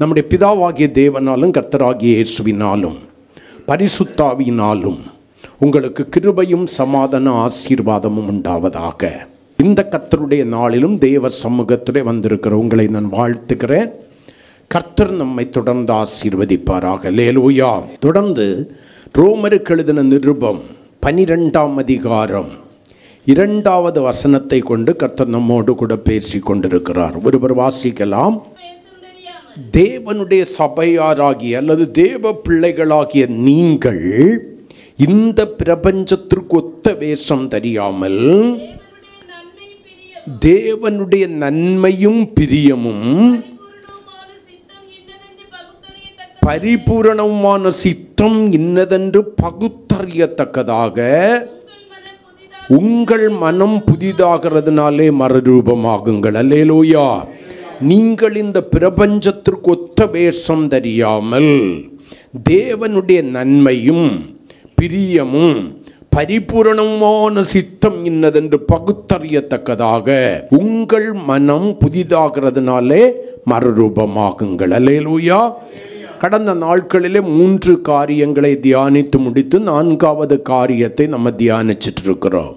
நம்முடைய பிதாவாகிய தேவனாலும் கர்த்தராகிய இயேசுவினாலும் பரிசுத்தாவியினாலும் உங்களுக்கு கிருபையும் சமாதான ஆசீர்வாதமும் உண்டாவதாக. இந்த கர்த்தருடைய நாளிலும் தேவ சமூகத்திலே வந்திருக்கிற உங்களை நான் வாழ்த்துகிறேன். கர்த்தர் நம்மை தொடர்ந்து ஆசீர்வதிப்பாராக. அல்லேலூயா. தொடர்ந்து ரோமருக்கு எழுதின நிருபம் 12ஆம் அதிகாரம் 2வது வசனத்தை கொண்டு கர்த்தர் நம்மோடு கூட பேசி கொண்டிருக்கிறார். ஒருவர் வாசிக்கலாம். தேவனுடைய சபையாராகிய அல்லது தேவ பிள்ளைகளாகிய நீங்கள் இந்த பிரபஞ்சத்திற்கு ஒத்த வேஷம் தெரியாமல் தேவனுடைய நன்மையும் பிரியமும் பரிபூரணமான சித்தம் இன்னதென்று பகுத்தறியத்தக்கதாக உங்கள் மனம் புதிதாகிறதுனாலே மறுரூபமாகுங்கள். அல்லேலூயா. நீங்கள் இந்த பிரபஞ்சத்திற்கு ஒத்த வேஷம் தெரியாமல் தேவனுடைய நன்மையும் பிரியமும் பரிபூரணமான சித்தம் இன்னதென்று பகுத்தறியத்தக்கதாக உங்கள் மனம் புதிதாகிறதுனாலே மறுரூபமாகுங்கள். அல்லேலூயா. கடந்த நாட்களிலே 3 காரியங்களை தியானித்து முடித்து 4வது காரியத்தை நம்ம தியானிச்சுட்டு இருக்கிறோம்.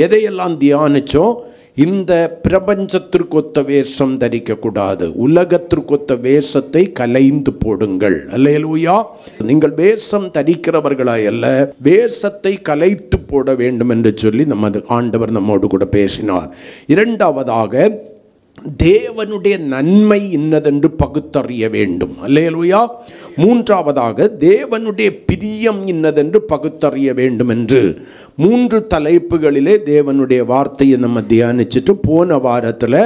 எதையெல்லாம் தியானிச்சோம்? இந்த பிரபஞ்சத்திற்கு ஒத்த வேஷம் தரிக்கக்கூடாது, உலகத்திற்கொத்த வேஷத்தை கலைந்து போடுங்கள். அல்லேலூயா. நீங்கள் வேஷம் தரிக்கிறவர்களாய் அல்ல, வேஷத்தை கலைத்து போட வேண்டும் என்று சொல்லி ஆண்டவர் நம்மோடு கூட பேசினார். 2வதாக தேவனுடைய நன்மை இன்னதென்று பகுத்தறிய வேண்டும். அல்லேலூயா. 3வதாக தேவனுடைய பிரியம் இன்னதென்று பகுத்தறிய வேண்டும் என்று 3 தலைப்புகளிலே தேவனுடைய வார்த்தையை நம்ம தியானிச்சுட்டு போன வாரத்தில்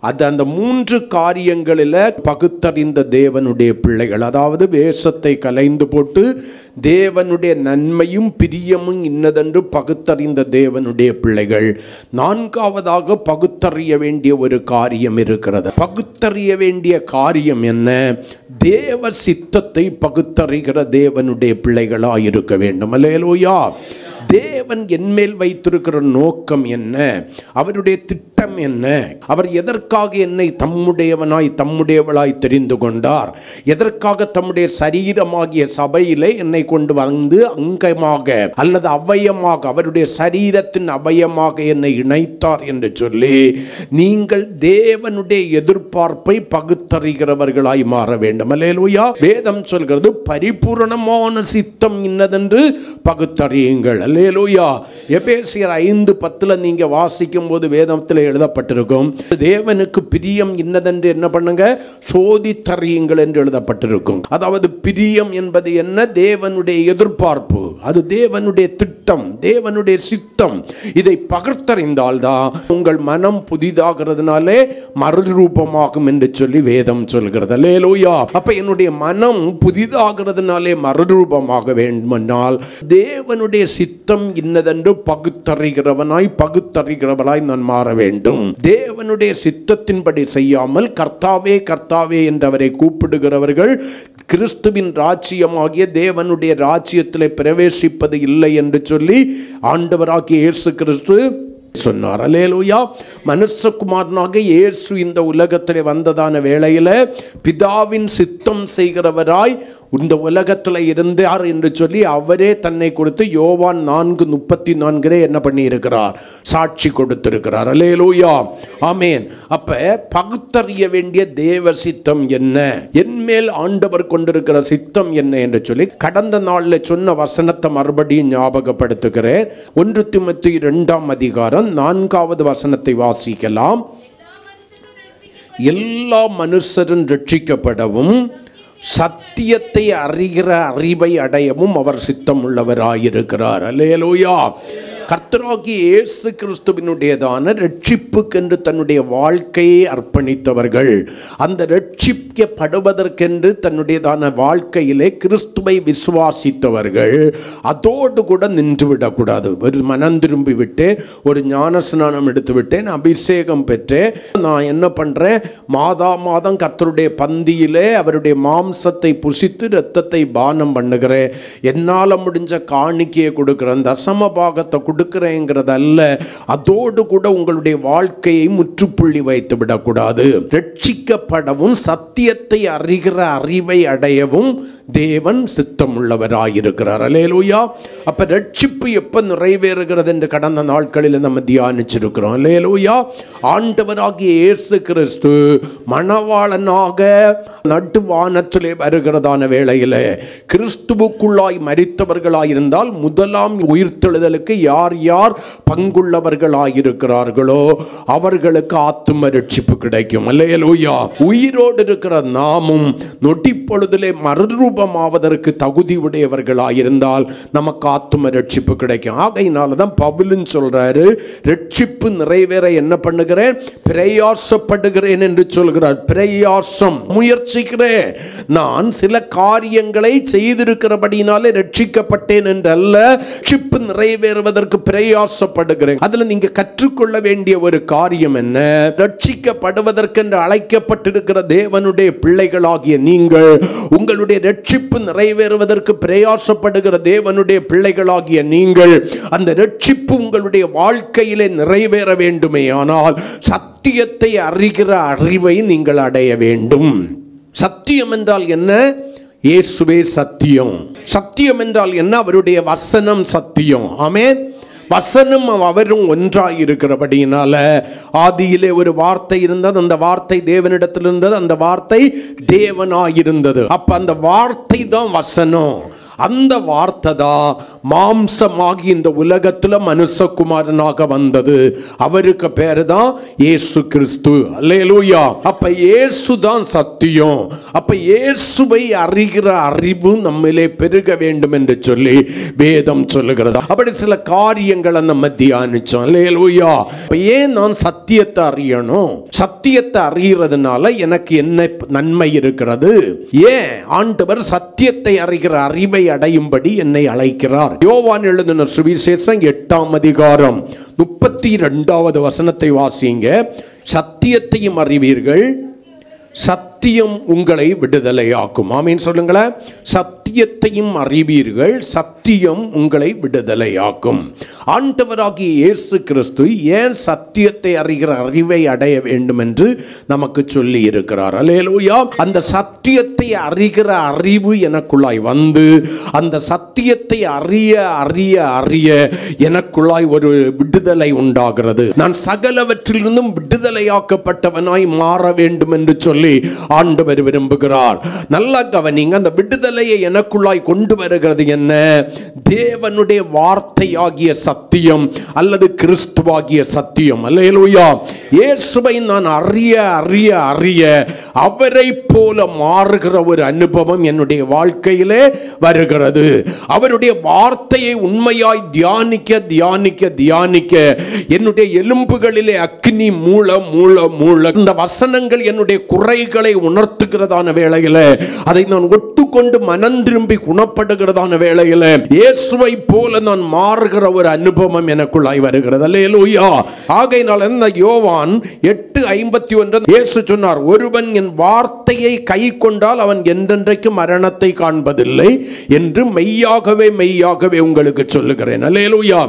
அந்த 3 காரியங்களில் பகுத்தறிந்த தேவனுடைய பிள்ளைகள், அதாவது வேஷத்தை கலைந்து போட்டு தேவனுடைய நன்மையும் பிரியமும் இன்னதென்று பகுத்தறிந்த தேவனுடைய பிள்ளைகள். 4வதாக பகுத்தறிய வேண்டிய ஒரு காரியம் இருக்கிறது. பகுத்தறிய வேண்டிய காரியம் என்ன? தேவ சித்தத்தை பகுத்தறிகிற தேவனுடைய பிள்ளைகளாக இருக்க வேண்டும். அல்லேலூயா. தேவன் என்மேல் வைத்திருக்கிற நோக்கம் என்ன? அவருடைய திட்டம் என்ன? அவர் எதற்காக என்னை தம்முடையவளாய் தெரிந்து கொண்டார்? எதற்காக தம்முடைய சரீரமாகிய சபையிலே என்னை கொண்டு வந்து அங்கமாக அல்லது அவயமாக, அவருடைய சரீரத்தின் அவயமாக என்னை இணைத்தார் என்று சொல்லி நீங்கள் தேவனுடைய எதிர்பார்ப்பை பகுத்தறிகிறவர்களாய் மாற வேண்டும். அல்லேலூயா. வேதம் சொல்கிறது பரிபூரணமான சித்தம் இன்னதென்று பகுத்தறியுங்கள். அல்லேலூயா. எபேசியர் 5:10 நீங்க வாசிக்கும் போது வேதத்தில் எழுதப்பட்டிருக்கும், தேவனுக்கு பிரியம் இன்னதென்று என்ன பண்ணுங்க? சோதித்தறியுங்கள் என்று எழுதப்பட்டிருக்கும். அதாவது பிரியம் என்பது என்ன? தேவனுடைய எதிர்பார்ப்பு, அது தேவனுடைய திட்டம், தேவனுடைய சித்தம். இதை பகுத்தறிந்தால்தான் உங்கள் மனம் புதிதாகிறதுனாலே மறுரூபமாகும் என்று சொல்லி வேதம் சொல்கிறது. அல்லேலூயா. அப்ப என்னுடைய மனம் புதிதாகிறதுனாலே மறுரூபமாக வேண்டுமென்றால் தேவனுடைய சித்தம் இன்னதென்று பகுத்தறிகிறவளாய் நான் மாற வேண்டும். தேவனுடைய சித்தத்தின்படி செய்யாமல் கர்த்தாவே கர்த்தாவே என்றவரை கூப்பிடுகிறவர்கள் கிறிஸ்துவின் ராஜ்யமாகிய தேவனுடைய ராஜ்யத்திலே பிரவேசிப்பது இல்லை என்று சொல்லி ஆண்டவராகிய இயேசு கிறிஸ்து சொன்னார். அல்லேலூயா. மனுஷகுமாரனாக இயேசு இந்த உலகத்திலே வந்ததான வேளையில பிதாவின் சித்தம் செய்கிறவராய் இந்த உலகத்தில் இருந்தார் என்று சொல்லி அவரே தன்னை கொடுத்து யோவான் 4:34 என்ன பண்ணி இருக்கிறார்? சாட்சி கொடுத்திருக்கிறார். அல்லேலூயா. ஆமென். அப்ப பகுத்தறிய வேண்டிய தேவ சித்தம் என்ன, என்மேல் ஆண்டவர் கொண்டிருக்கிற சித்தம் என்ன என்று சொல்லி கடந்த நாளில் சொன்ன வசனத்தை மறுபடியும் ஞாபகப்படுத்துகிறேன். 1 தீமோத்தேயு 2ஆம் அதிகாரம் 4வது வசனத்தை வாசிக்கலாம். எல்லா மனுஷரும் ரட்சிக்கப்படவும் சத்தியத்தை அறிகிற அறிவை அடையவும் அவர் சித்தம் உள்ளவராயிருக்கிறார். அல்லேலூயா. கர்த்தராகிய இயேசு கிறிஸ்துவினுடையதான ரட்சிப்புக்கென்று தன்னுடைய வாழ்க்கையை அர்ப்பணித்தவர்கள், அந்த ரட்சிக்கப்படுவதற்கென்று தன்னுடையதான வாழ்க்கையிலே கிறிஸ்துவை விசுவாசித்தவர்கள் அதோடு கூட நின்றுவிடக்கூடாது. ஒரு மனம் திரும்பி விட்டு ஒரு ஞானஸ்நானம் எடுத்து விட்டேன், அபிஷேகம் பெற்றேன், நான் என்ன பண்ணுறேன், மாதம் கர்த்தருடைய பந்தியிலே அவருடைய மாம்சத்தை புசித்து இரத்தத்தை பானம் பண்ணுகிறேன், என்னால் முடிஞ்ச காணிக்கையை கொடுக்குறேன், தசம பாகத்தை கொடுக்கிறேங்கிறதல்ல, அதோடு கூட உங்களுடைய வாழ்க்கையை முற்றுப்புள்ளி வைத்து விடக்கூடாது. ரட்சிக்கப்படவும் சத்தியத்தை அறிகிற அறிவை அடையவும் தேவன் சித்தமுள்ளவராயிருக்கிறார். அல்லேலூயா. அப்ப ரட்சிப்பு எப்ப நிறைவேறுகிறது என்று கடந்த நாட்களில் நம்ம தியானிச்சிருக்கிறோம். அல்லேலூயா. ஆண்டவராகிய இயேசு கிறிஸ்து மணவாளனாக நடுவானத்திலே வருகிறதான வேளையிலே கிறிஸ்துவுக்குள்ளாய் மரித்தவர்களாயிருந்தால் முதலாம் உயிர்த்தெழுதலுக்கு யார் யார் பங்குள்ளவர்களாயிருக்கிறார்களோ அவர்களுக்கு ஆத்தும ரட்சிப்பு கிடைக்கும். அல்லேலூயா. உயிரோடு இருக்கிற நாமும் நொடிப்பொழுதிலே மறுரூபமாவதற்கு தகுதி உடையவர்களாயிருந்தால் நமக்கு ஆத்தும ரட்சிப்பு கிடைக்கும். ஆகையினால தான் பவுலும் சொல்றாரு, ரட்சிப்பு நிறைவேற என்ன பண்ணுகிறேன்? பிரயாசப்படுகிறேன் என்று சொல்கிறார். பிரயாசம், முயற்சிக்கிறேன். நான் சில காரியங்களை செய்திருக்கிறபடினாலே ரட்சிக்கப்பட்டேன் என்றல்ல, ரட்சிப்பு நிறைவேறுவதற்கு பிரயாசப்படுகிறேன். அதுல நீங்க கற்றுக்கொள்ள வேண்டிய ஒரு காரியம் என்ன? ரட்சிக்கப்படுவதற்கென்று அழைக்கப்பட்டிருக்கிற தேவனுடைய பிள்ளைகளாகிய நீங்கள் உங்களுடைய ரட்சிப்பு நிறைவேறுவதற்கு பிரயாசப்படுகிற தேவனுடைய பிள்ளைகளாகிய நீங்கள் அந்த ரட்சிப்பு உங்களுடைய வாழ்க்கையிலே நிறைவேற வேண்டுமே ஆனால் சத்தியத்தை அறிகிற அறிவை நீங்கள் அடைய வேண்டும். சத்தியம் என்றால் என்ன? இயேசுவே சத்தியம். சத்தியம் என்றால் என்ன? அவருடைய வசனம் சத்தியம். ஆமென். வசனம் அவரும் ஒன்றாய் இருக்கிறபடியினால ஆதியிலே ஒரு வார்த்தை இருந்தது, அந்த வார்த்தை தேவனிடத்தில் இருந்தது, அந்த வார்த்தை தேவனாயிருந்தது. அப்ப அந்த வார்த்தை தான் வசனம். அந்த வார்த்தை தான் மாம்சமாகி இந்த உலகத்தில் மனுஷகுமாரனாக வந்தது. அவருக்கு பேரு தான் இயேசு கிறிஸ்து. அல்லேலூயா. அப்ப இயேசு தான் சத்தியம். அப்ப இயேசுவை அறிகிற அறிவு நம்மிலே பெருக வேண்டும் என்று சொல்லி வேதம் சொல்லுகிறது. அப்படி சில காரியங்களை நம்ம தியானிச்சோம். அல்லேலூயா. ஏன் நான் சத்தியத்தை அறியணும்? சத்தியத்தை அறிகிறதுனால எனக்கு என்ன நன்மை இருக்கிறது? ஏன் ஆண்டவர் சத்தியத்தை அறிகிற அறிவை அடையும்படி என்னை அழைக்கிறார்? யோவான் எழுதின சுவிசேஷம் 8ஆம் அதிகாரம் 32வது வசனத்தை வாசிங்க. சத்தியத்தையும் அறிவீர்கள், சத்தியம் உங்களை விடுதலையாக்கும். ஆமீன் சொல்லுங்களேன். சத்தியத்தையும் அறிவீர்கள், சத்தியம் உங்களை விடுதலையாக்கும். ஆண்டவராகிய இயேசு கிறிஸ்து ஏன் சத்தியத்தை அறிகிற அறிவை அடைய வேண்டும் என்று நமக்கு சொல்லி இருக்கிறார். அல்லேலூயா. அந்த சத்தியத்தை அறிகிற அறிவு எனக்குள்ளாய் வந்து அந்த சத்தியத்தை அறிய அறிய அறிய எனக்குள்ளாய் ஒரு விடுதலை உண்டாகிறது. நான் சகலவற்றிலிருந்தும் விடுதலையாக்கப்பட்டவனாய் மாற வேண்டும் என்று சொல்லி ஆண்டவர் விரும்புகிறார். நல்லா கவனிங்க. அந்த விடுதலையை எனக்குள்ளாய் கொண்டு வருகிறது என்ன? தேவனுடைய வார்த்தையாகிய சத்தியம் அல்லது கிறிஸ்துவாகிய சத்தியம். அல்லேலூயா. இயேசுவை நான் அறிய அறிய அறிய அவரை போல மாறுகிற ஒரு அனுபவம் என்னுடைய வாழ்க்கையிலே வருகிறது. அவருடைய வார்த்தையை உண்மையாய் தியானிக்க தியானிக்க தியானிக்க என்னுடைய எலும்புகளிலே அக்னி மூள மூள மூள இந்த வசனங்கள் என்னுடைய குறைகளை உணர்த்துகிறதான வேளையில அதை நான் ஒட்டுக்கொண்டு மனம் திரும்பி குணப்படுகிறதான வேளையில இயேசுவை போல நான் மாறுகிற ஒரு அனுபவம் எனக்குள்ளாய் வருகிறது. அல்லேலூயா. ஆகையினால் இந்த யோவான் 8:51 இயேசு சொன்னார், ஒருவன் என் வார்த்தையை கை கொண்டால் அவன் என்றென்றைக்கு மரணத்தை காண்பதில்லை என்று மெய்யாகவே மெய்யாகவே உங்களுக்கு சொல்லுகிறேன். அல்லேலூயா.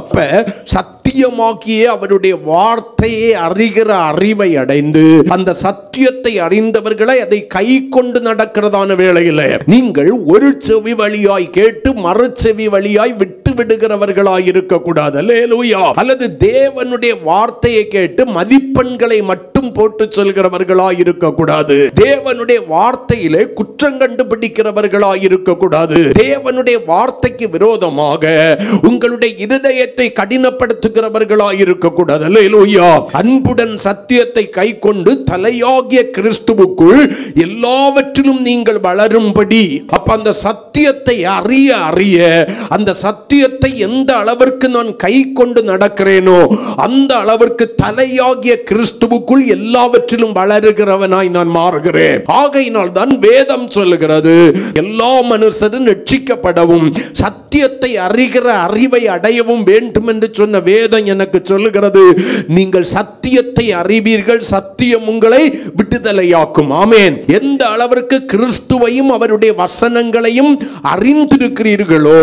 சத்தியமாக்கிய அவருடைய வார்த்தையை அறிகிற அறிவை அடைந்து அந்த சத்தியத்தை அறிந்தவர்களை அதை கை கொண்டு நடக்கிறதான வேளையில் நீங்கள் ஒரு செவி வழியாய் கேட்டு மறு செவி வழியாய் விட்டு விடுகிறவர்களாய் இருக்கக்கூடாது. அல்லேலூயா. அல்லது தேவனுடைய வார்த்தையை கேட்டு மதிப்பெண்களை மட்டும் போட்டு சொல்கிறவர்களாய் இருக்கக்கூடாது. தேவனுடைய வார்த்தையிலே குற்றம் கண்டுபிடிக்கிறவர்களாய் இருக்கக்கூடாது. தேவனுடைய வார்த்தைக்கு விரோதமாக உங்களுடைய இருதயத்தை கடினப்படுத்துகிறவர்களாய் இருக்கக்கூடாது. அல்லேலூயா. அன்புடன் சத்தியத்தை கை கொண்டு தலையாகிய கிறிஸ்துவுக்குள் எல்லாவற்றிலும் நீங்கள் வளரும்படி அப்ப அந்த சத்தியத்தை அறிய அறிய அந்த சத்தியத்தை எந்த அளவிற்கு நான் கை கொண்டு நடக்கிறேனோ அந்த அளவிற்கு தலையாகிய கிறிஸ்துவுக்குள் எல்லாவற்றிலும் வளருகிறவனாய் நான் மாறுகிறேன். ஆகையினால் தான் வேதம் சொல்லுகிறது, எல்லா மனுஷரும் ரட்சிக்கப்படவும் சத்தியத்தை அறிகிற அறிவை அடையவும் வேண்டும் என்று சொன்ன வேதம் எனக்கு சொல்லுகிறது, நீங்கள் சத்தியத்தை அறிவீர்கள், சத்தியம் உங்களை விடுதலையாக்கும். ஆமென். எந்த அளவிற்கு கிறிஸ்துவையும் அவருடைய வசனங்களையும் அறிந்திருக்கிறீர்களோ,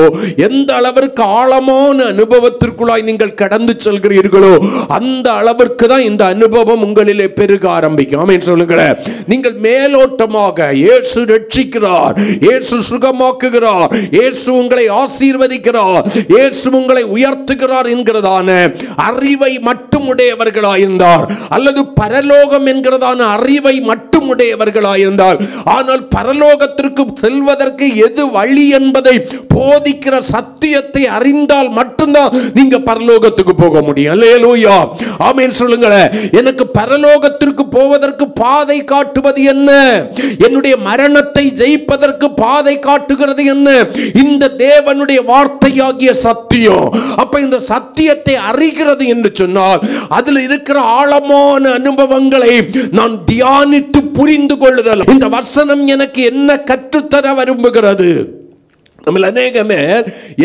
எந்த அளவிற்கு அளவிற்கு ஆழமான அனுபவத்திற்குள்ளாய் நீங்கள் கடந்து செல்கிறீர்களோ அந்த அளவிற்கு தான் இந்த அனுபவம் உங்களிலே பெருக ஆரம்பிக்கும். ஆமென் சொல்லுங்களேன். நீங்கள் மேலோட்டமாக இயேசு ரட்சிக்கிறார், இயேசு சுகமாக்குகிறார், இயேசு உங்களை ஆசீர்வதிக்கிறார், இயேசு உங்களை உயர்த்துகிறார் என்கிறதான அறிவை மட்டும் உடையவர்களாயிருந்தார், அல்லது பரலோகம் என்கிறதான அறிவை மட்டும் உடையவர்களாயிருந்தால், ஆனால் பரலோகத்திற்கு செல்வதற்கு எது வழி என்பதை போதிக்கிற சத்தியத்தை அறிந்தால் மட்டும்தான் நீங்க பரலோகத்துக்கு போக முடியும். அல்லேலூயா, ஆமென் சொல்லுங்களேன். எனக்கு பரலோகத்திற்கு போவதற்கு பாதை காட்டுவது என்ன? என்னுடைய மரணத்தை ஜெயிப்பதற்கு பாதை காட்டுகிறது என்ன? இந்த தேவனுடைய வார்த்தையாகிய சத்தியம். அப்ப இந்த சத்தியத்தை அறிகிறது என்று சொன்னால் அதில் இருக்கிற ஆழமான அனுபவங்களை நான் தியானித்து புரிந்து கொள்ளுதல். இந்த வசனம் எனக்கு என்ன கற்றுத்தர விரும்புகிறது? நம்ம அநேகமே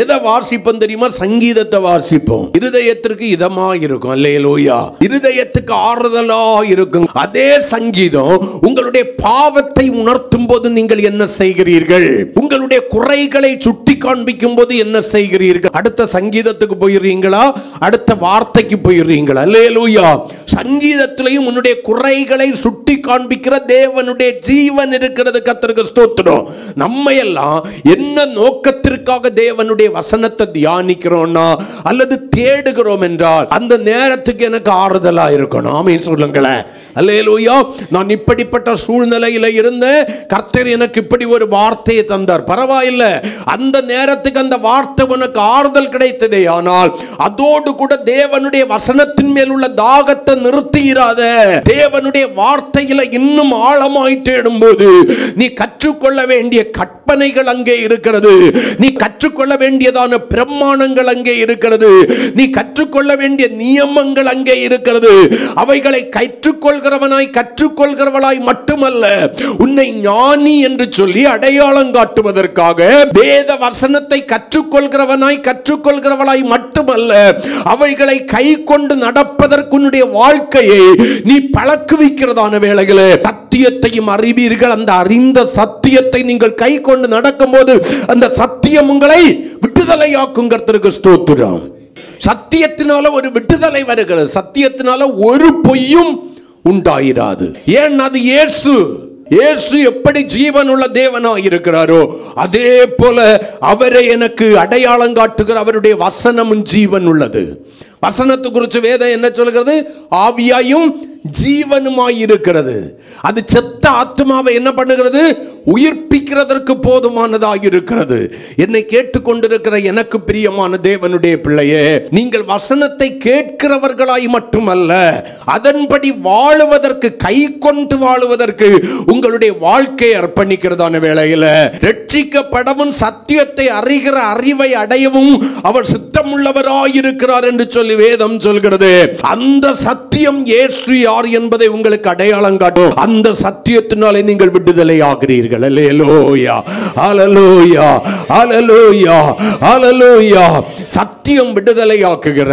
எதை வாசிப்போம் தெரியுமா? சங்கீதத்தை வாசிப்போம். இருதயத்திற்கு இதமா இருக்கும். அல்லேலூயா, இருதயத்துக்கு ஆறுதலா இருக்கும். அதே சங்கீதம் உங்களுடைய பாவத்தை உணர்த்தும் போது நீங்கள் என்ன செய்கிறீர்கள்? உங்களுடைய குறைகளை சுட்டி காண்பிக்கும் போது என்ன செய்கிறீர்கள்? அடுத்த சங்கீதத்துக்கு போயிடுறீங்களா? அடுத்த வார்த்தைக்கு போயிடுறீங்களா? அல்லேலூயா, சங்கீதத்திலையும் உன்னுடைய குறைகளை சுட்டி காண்பிக்கிற தேவனுடைய ஜீவன் இருக்கிறது. கர்த்தருக்கு ஸ்தோத்திரம். நம்ம எல்லாம் என்ன நோக்கத்திற்காக தேவனுடைய வசனத்தை தியானிக்கிறோம்னா அல்லது தேடுகிறோம் என்றால் அந்த நேரத்துக்கு எனக்கு ஆறுதலா இருக்கணும். ஆமென் சொல்லுங்களேன். அல்லேலூயா. நான் இப்படிப்பட்ட சூழ்நிலையில இருந்தேன், கர்த்தர் எனக்கு இப்படி ஒரு வார்த்தையை தந்தார், பரவாயில்லை. அந்த நேரத்துக்கு அந்த வார்த்தை உனக்கு ஆறுதல் கிடைத்ததே, ஆனால் அதோடு கூட தேவனுடைய வசனத்தின் மேல் உள்ள தாகத்தை நிறுத்திடாத. தேவனுடைய வார்த்தையில இன்னும் ஆழமாய் தேடும் போது நீ கற்றுக்கொள்ள வேண்டிய கற்பனைகள் அங்கே இருக்கிறது, நீ கற்றுக்கொள்ள வேண்டியதான பிரமாணங்கள் அங்கே இருக்கிறது, நீ கற்றுக்கொள்ள வேண்டிய நியமங்கள் அங்கே இருக்கிறது. அவைகளை கற்றுக்கொள்கிறவனாய் மட்டுமல்ல, உன்னை ஞானி என்று சொல்லி அடையாளம் காட்டுவதற்காக வேத வசனத்தை கற்றுக்கொள்கிறவளாய் மட்டுமல்ல, அவைகளை கை கொண்டு நடப்பதற்குன்னுடைய வாழ்க்கையை நீ பழக்குவிக்கிறதான வேளைகளே சத்தியத்தையும் அறிவீர்கள். அந்த அறிந்த சத்தியத்தை நீங்கள் கை கொண்டு நடக்கும் போது அந்த சத்தியம் உங்களை விடுதலையாக்கும். கர்த்தருக்கு ஸ்தோத்திரம். சத்தியத்தினால ஒரு விடுதலை வருகிறது. சத்தியத்தினால ஒரு பொய்யும் உண்டாயிராது. ஏன்? அது இயேசு. இயேசு எப்படி ஜீவனுள்ள தேவனாய் இருக்கிறாரோ அதே போல அவரை எனக்கு அடையாளம் காட்டுகிற அவருடைய வசனமும் ஜீவன் உள்ளது. வசனத்தை குறித்து வேதம் என்ன சொல்கிறது? ஆவியாயும் ஜீவனுமாய் இருக்கிறது. அது செத்த ஆத்மாவை என்ன பண்ணுகிறது? உயிர்ப்பிக்கிறதற்கு போதுமானதாக இருக்கிறது. என்னை கேட்டுக்கொண்டிருக்கிற எனக்கு பிரியமான தேவனுடைய பிள்ளையே, நீங்கள் வசனத்தை கேட்கிறவர்களாய் மட்டுமல்ல, அதன்படி வாழுவதற்கு, கை கொண்டு வாழுவதற்கு உங்களுடைய வாழ்க்கையை அர்ப்பணிக்கிறதான வேளையில் ரட்சிக்கப்படவும் சத்தியத்தை அறிகிற அறிவை அடையவும் அவர் சித்தமுள்ளவராய் இருக்கிறார் என்று சொல்லி வேதம் சொல்கிறது. அந்த சத்தியம் இயேசு யார் என்பதை உங்களுக்கு அடையாளம் காட்டும். அந்த சத்தியத்தினாலே நீங்கள் விடுதலை ஆகிறீர்கள். அல்லேலூயா, அல்லேலூயா, அல்லேலூயா, அல்லேலூயா. சத்தியம் விடுதலை ஆக்குகிற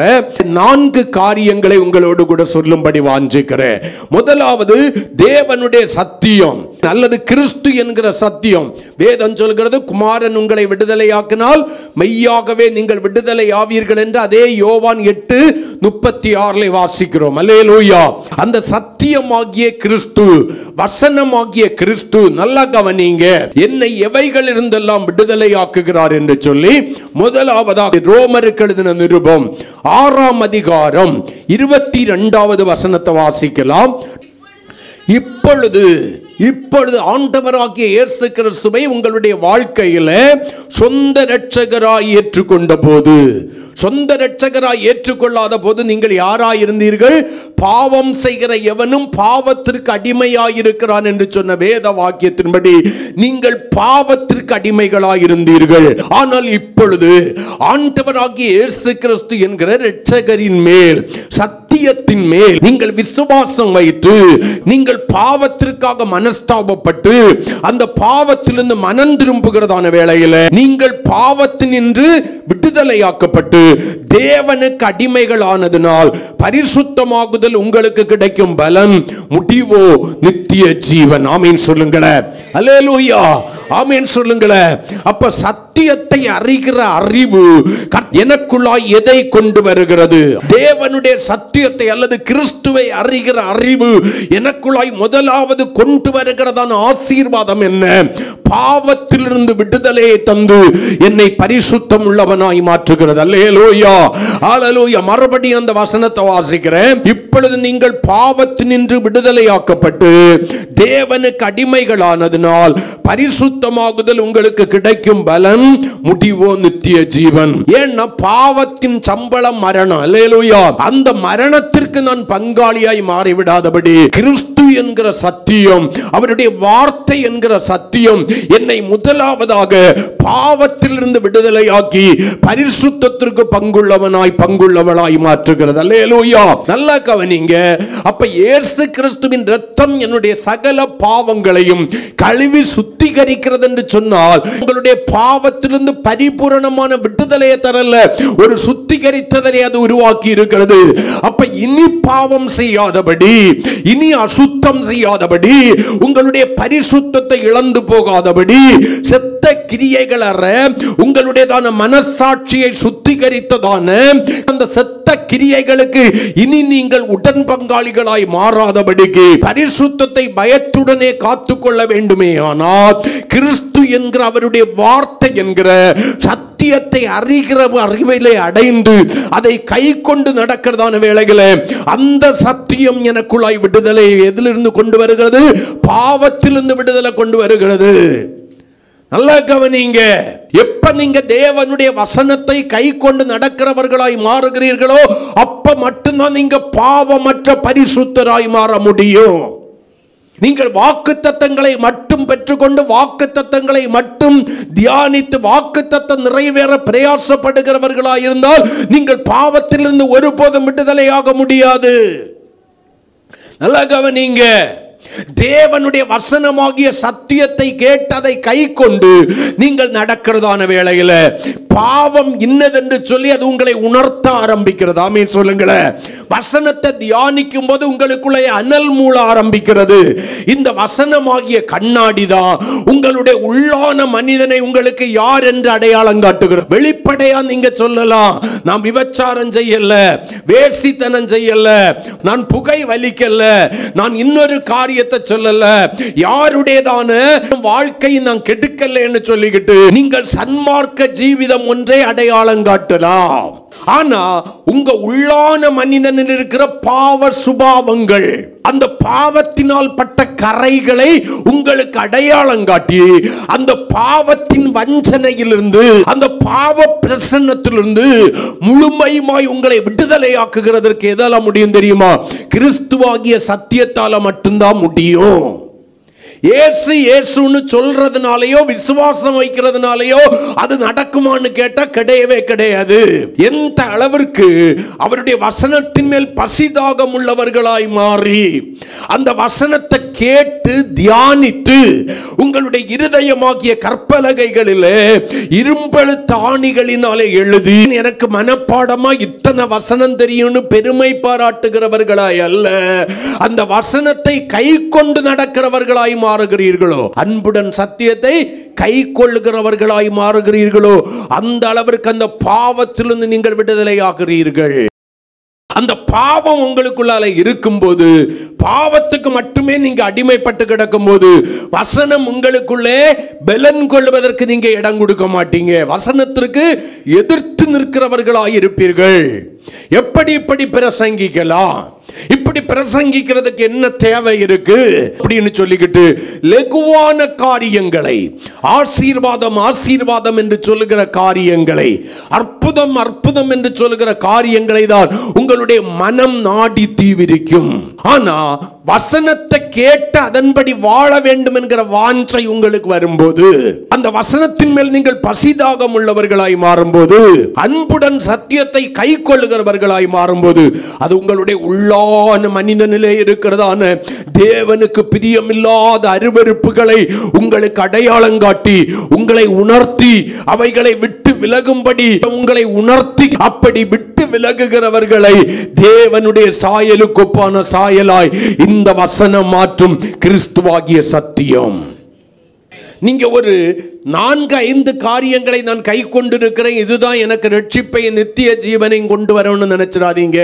4 காரியங்களை உங்களோடு கூட சொல்லும்படி வாஞ்சிக்கிறேன். முதலாவது தேவனுடைய சத்தியம் அல்லது கிறிஸ்து என்கிற சத்தியம். வேதம் சொல்கிறது, குமாரன் உங்களை விடுதலையாக்கினால் மெய்யாகவே நீங்கள் விடுதலை ஆவீர்கள் என்று அதே யோவான் 8:36 வாசிக்கிறோம். அல்லேலூயா. அந்த சத்தியமாகிய கிறிஸ்து, வசனமாகிய கிறிஸ்து, நல்லா கவனிங்க, என்னை எவைகள் இருந்தெல்லாம் விடுதலை ஆக்குகிறார் என்று சொல்லி முதலாவதாக ரோமருக்கு எழுதின நிருபம் 6ஆம் அதிகாரம் 22வது வசனத்தை வாசிக்கலாம். இப்பொழுது ஆண்டவராகிய இயேசு கிறிஸ்துவை உங்களுடைய வாழ்க்கையில சொந்த இரட்சகராய் ஏற்றுக்கொண்ட போது, சொந்த இரட்சகராய் ஏற்றுக்கொள்ளாத போது நீங்கள் யாராய் இருந்தீர்கள்? பாவம் செய்கிற எவனும் பாவத்திற்கு அடிமையாய் இருக்கிறான் என்று சொன்ன வேத வாக்கியத்தின்படி நீங்கள் பாவத்திற்கு அடிமைகளாய் இருந்தீர்கள். ஆனால் இப்பொழுது ஆண்டவராகிய இயேசு கிறிஸ்து என்கிற இரட்சகரின் மேல், சத்தியத்தின் மேல் நீங்கள் விசுவாசம் வைத்து நீங்கள் பாவத்திற்காக மனஸ்தாபப்பட்டு அந்த பாவத்திலிருந்து மனம் திரும்புகிறதான வேளையில் நீங்கள் பாவத்தினின்று விடுதலையாக்கப்பட்டு தேவனுக்கு அடிமைகள் ஆனதினால் பரிசுத்தமாகுதல் உங்களுக்கு கிடைக்கும் பலன், முடிவோ நித்திய ஜீவன். ஆமென் சொல்லுங்களேன். அல்லேலூயா. ஆமென் சொல்லுங்களேன். அப்ப சத்தியத்தை அறிகிற அறிவு எனக்குள்ளாய் எதை கொண்டு வருகிறது? தேவனுடைய சத்தியத்தை அல்லது கிறிஸ்துவை அறிகிற அறிவு எனக்குள்ளாய் முதலாவது கொண்டு வருகிறதான ஆசீர்வாதம் என்ன? பாவத்திலிருந்து விடுதலையை தந்து என்னை பரிசுத்தம் உள்ளவனாய் மாற்றுகிறது. அல்லேலூயா, ஹalleluya. மறுபடியும் அந்த வசனத்தை வாசிக்கிறேன். இப்பொழுது நீங்கள் பாவத்தினின்று விடுதலையாக்கப்பட்டு தேவனுக்கு அடிமைகளானதினால் பரிசுத்தமாகுதல் உங்களுக்கு கிடைக்கும் பலன் முடிவோ நித்திய ஜீவன். ஏன்னா பாவத்தின் சம்பளம் மரணம். அல்லேலூயா. அந்த மரணத்திற்கு நான் பங்காளியாய் மாறிவிடாதபடி கிறிஸ்து என்கிற சத்தியம், அவருடைய வார்த்தை என்கிற சத்தியம் என்னை முதலாவதாக பாவத்திலிருந்து விடுதலையாக்கி பரிசுத்தத்திற்கு பங்குள்ளவனாய் மாற்றுகிறது. அல்லேலூயா. நல்லா கவனிங்க. அப்ப இயேசு கிறிஸ்துவின் இரத்தம் என்னுடைய சகல பாவங்களையும் கழுவி சுத்திகரிக்கிறது என்று சொன்னால் உங்களுடைய பாவத்திலிருந்து பரிபூரணமான விடுதலையை தரல, ஒரு சுத்திகரித்ததை அது உருவாக்கி இருக்கிறது. அப்ப இனி பாவம் செய்யாதபடி, இனி அசுத்தம் செய்யாதபடி, உங்களுடைய பரிசுத்தத்தை இழந்து போகாதபடி, செத்த கிரியைகள் உங்களுடையதான மனசாட்சியை சுத்திகரித்ததான அந்த செத்த கிரியைகளுக்கு இனி நீங்கள் உடன் பங்காளிகளாய் மாறாதபடிக்கு பரிசுத்தத்தை பயத்துடனே காத்துக்கொள்ள வேண்டுமே. ஆனால் கிறிஸ்து என்கிற அவருடைய வார்த்தை என்கிற சத்தியத்தை அறிகிற அறிவிலே அடைந்து அதை கை கொண்டு நடக்கிறதான வேளைகளே அந்த சத்தியம் எனக்குள்ளாய் விடுதலை எதிலிருந்து கொண்டு வருகிறது? பாவத்திலிருந்து விடுதலை கொண்டு வருகிறது. நல்லா கவனிங்க. எப்ப நீங்க தேவனுடைய வசனத்தை கை கொண்டு நடக்கிறவர்களாய் மாறுகிறீர்களோ அப்ப மட்டும்தான் நீங்க பாவமற்ற பரிசுத்தராய் மாற முடியும். நீங்கள் வாக்குத்தத்தங்களை மட்டும் பெற்றுக்கொண்டு வாக்குத்தத்தங்களை மட்டும் தியானித்து வாக்குத்தத்தம் நிறைவேற பிரயாசப்படுகிறவர்களாய் இருந்தால் நீங்கள் பாவத்திலிருந்து ஒருபோதும் விடுதலையாக முடியாது. நல்லா கவனிங்க. தேவனுடைய வசனமாகிய சத்தியத்தை கேட்டதை கை கொண்டு நீங்கள் நடக்கிறதான வேளையில பாவம் இன்னதென்று சொல்லி அது உங்களை உணர்த்த ஆரம்பிக்கிறது. ஆமென் சொல்லுங்களேன். வசனத்தை தியானிக்கும் போது உங்களுக்குள்ளே அனல் மூல ஆரம்பிக்கிறது. இந்த வசனமாகிய கண்ணாடி தான் உங்களுடைய உள்ளான மனிதனை உங்களுக்கு யார் என்று அடையாளம் காட்டுகிறது. வெளிப்படையா நீங்க சொல்லலாம், நான் விபச்சாரம் செய்யல, வேசித்தனம் செய்யல, நான் புகை வலிக்கல, நான் இன்னொரு காரியத்தை சொல்லல, யாருடையதான வாழ்க்கையை நான் கெடுக்கல என்று சொல்லிக்கிட்டு நீங்கள் சன்மார்க்க ஜீவிதம் ஒன்றை அடையாளம் காட்டலாம். ஆனா உங்க உள்ளான மனிதனில் இருக்கிற பாவ சுபாவங்கள், அந்த பாவத்தினால் பட்ட கரைகளை உங்களுக்கு அடையாளம் காட்டி அந்த பாவத்தின் வஞ்சனையிலிருந்து, அந்த பாவ பிரசன்னத்திலிருந்து முழுமையுமாய் உங்களை விடுதலையாக்குகிறதற்கு எதால முடியும் தெரியுமா? கிறிஸ்துவாகிய சத்தியத்தால மட்டும்தான் முடியும். இயேசு இயேசுன்னு சொல்றதுனாலயோ விசுவாசம் வைக்கிறதுனாலயோ அது நடக்குமான்னு கேட்டா கிடையவே கிடையாது. எந்த அளவிற்கு அவருடைய வசனத்தின் மேல் பசிதாகம் உள்ளவர்களாய் மாறி அந்த வசனத்தை கேட்டு தியானித்து உங்களுடைய இருதயமாகிய கற்பலகைகளிலே இரும்பெழுத்த ஆணிகளினாலே எழுதி எனக்கு மனப்பாடமா இத்தனை வசனம் தெரியும்னு பெருமை பாராட்டுகிறவர்களாய் அல்ல, அந்த வசனத்தை கை கொண்டு நடக்கிறவர்களாய் மாறுகிறீர்களோ, அன்புடன் சத்தியத்தை கை கொள்ளுகிறவர்களாய் மாறுகிறீர்களோ, அந்த அளவிற்கு அந்த பாவத்திலிருந்து நீங்கள் விடுதலை ஆகிறீர்கள். அந்த பாவம் உங்களுக்குள்ளால இருக்கும்போது, பாவத்துக்கு மட்டுமே நீங்க அடிமைப்பட்டு கிடக்கும் போது வசனம் உங்களுக்குள்ளே பலன் கொள்வதற்கு நீங்க இடம் கொடுக்க மாட்டீங்க. வசனத்திற்கு எதிர்த்து நிற்கிறவர்களாய் இருப்பீர்கள். எப்படி இப்படி பிரசங்கிக்கலாம், இப்படி பிரசங்கிக்கிறதுக்கு என்ன தேவை இருக்கு அப்படின்னு சொல்லிக்கிட்டு லகுவான காரியங்களை, ஆசீர்வாதம் ஆசீர்வாதம் என்று சொல்லுகிற காரியங்களை, அற்புதம் அற்புதம் என்று சொல்லுகிற காரியங்களை தான் உங்களுடைய மனம் நாடி தீவிரிக்கும். ஆனா வசனத்தை கேட்டு அதன்படி வாழ வேண்டும் என்கிற வாஞ்சை உங்களுக்கு வரும்போது, அந்த வசனத்தின் மேல் நீங்கள் பசிதாகம் உள்ளவர்களாய் மாறும்போது, அன்புடன் சத்தியத்தை கை கொள்ளுகிறவர்களாய் மாறும்போது, அது உங்களுடைய உள்ளான மனிதனிலே இருக்கிறதான தேவனுக்கு பிரியமில்லாத அருவருப்புகளை உங்களுக்கு அடையாளம் காட்டி உங்களை உணர்த்தி அவைகளை விட்டு விலகும்படி உங்களை உணர்த்தி, அப்படி விட்டு விலகுகிறவர்களை தேவனுடைய சாயலுக்கு ஒப்பான சாயலாய் இந்த வசனம் மாற்றும் கிறிஸ்துவாகிய சத்தியம். நீங்க ஒரு 4-5 காரியங்களை நான் கை கொண்டிருக்கிறேன், இதுதான் எனக்கு ரட்சிப்பை நித்திய ஜீவனையும் கொண்டு வரணும்னு நினைச்சிடாதீங்க.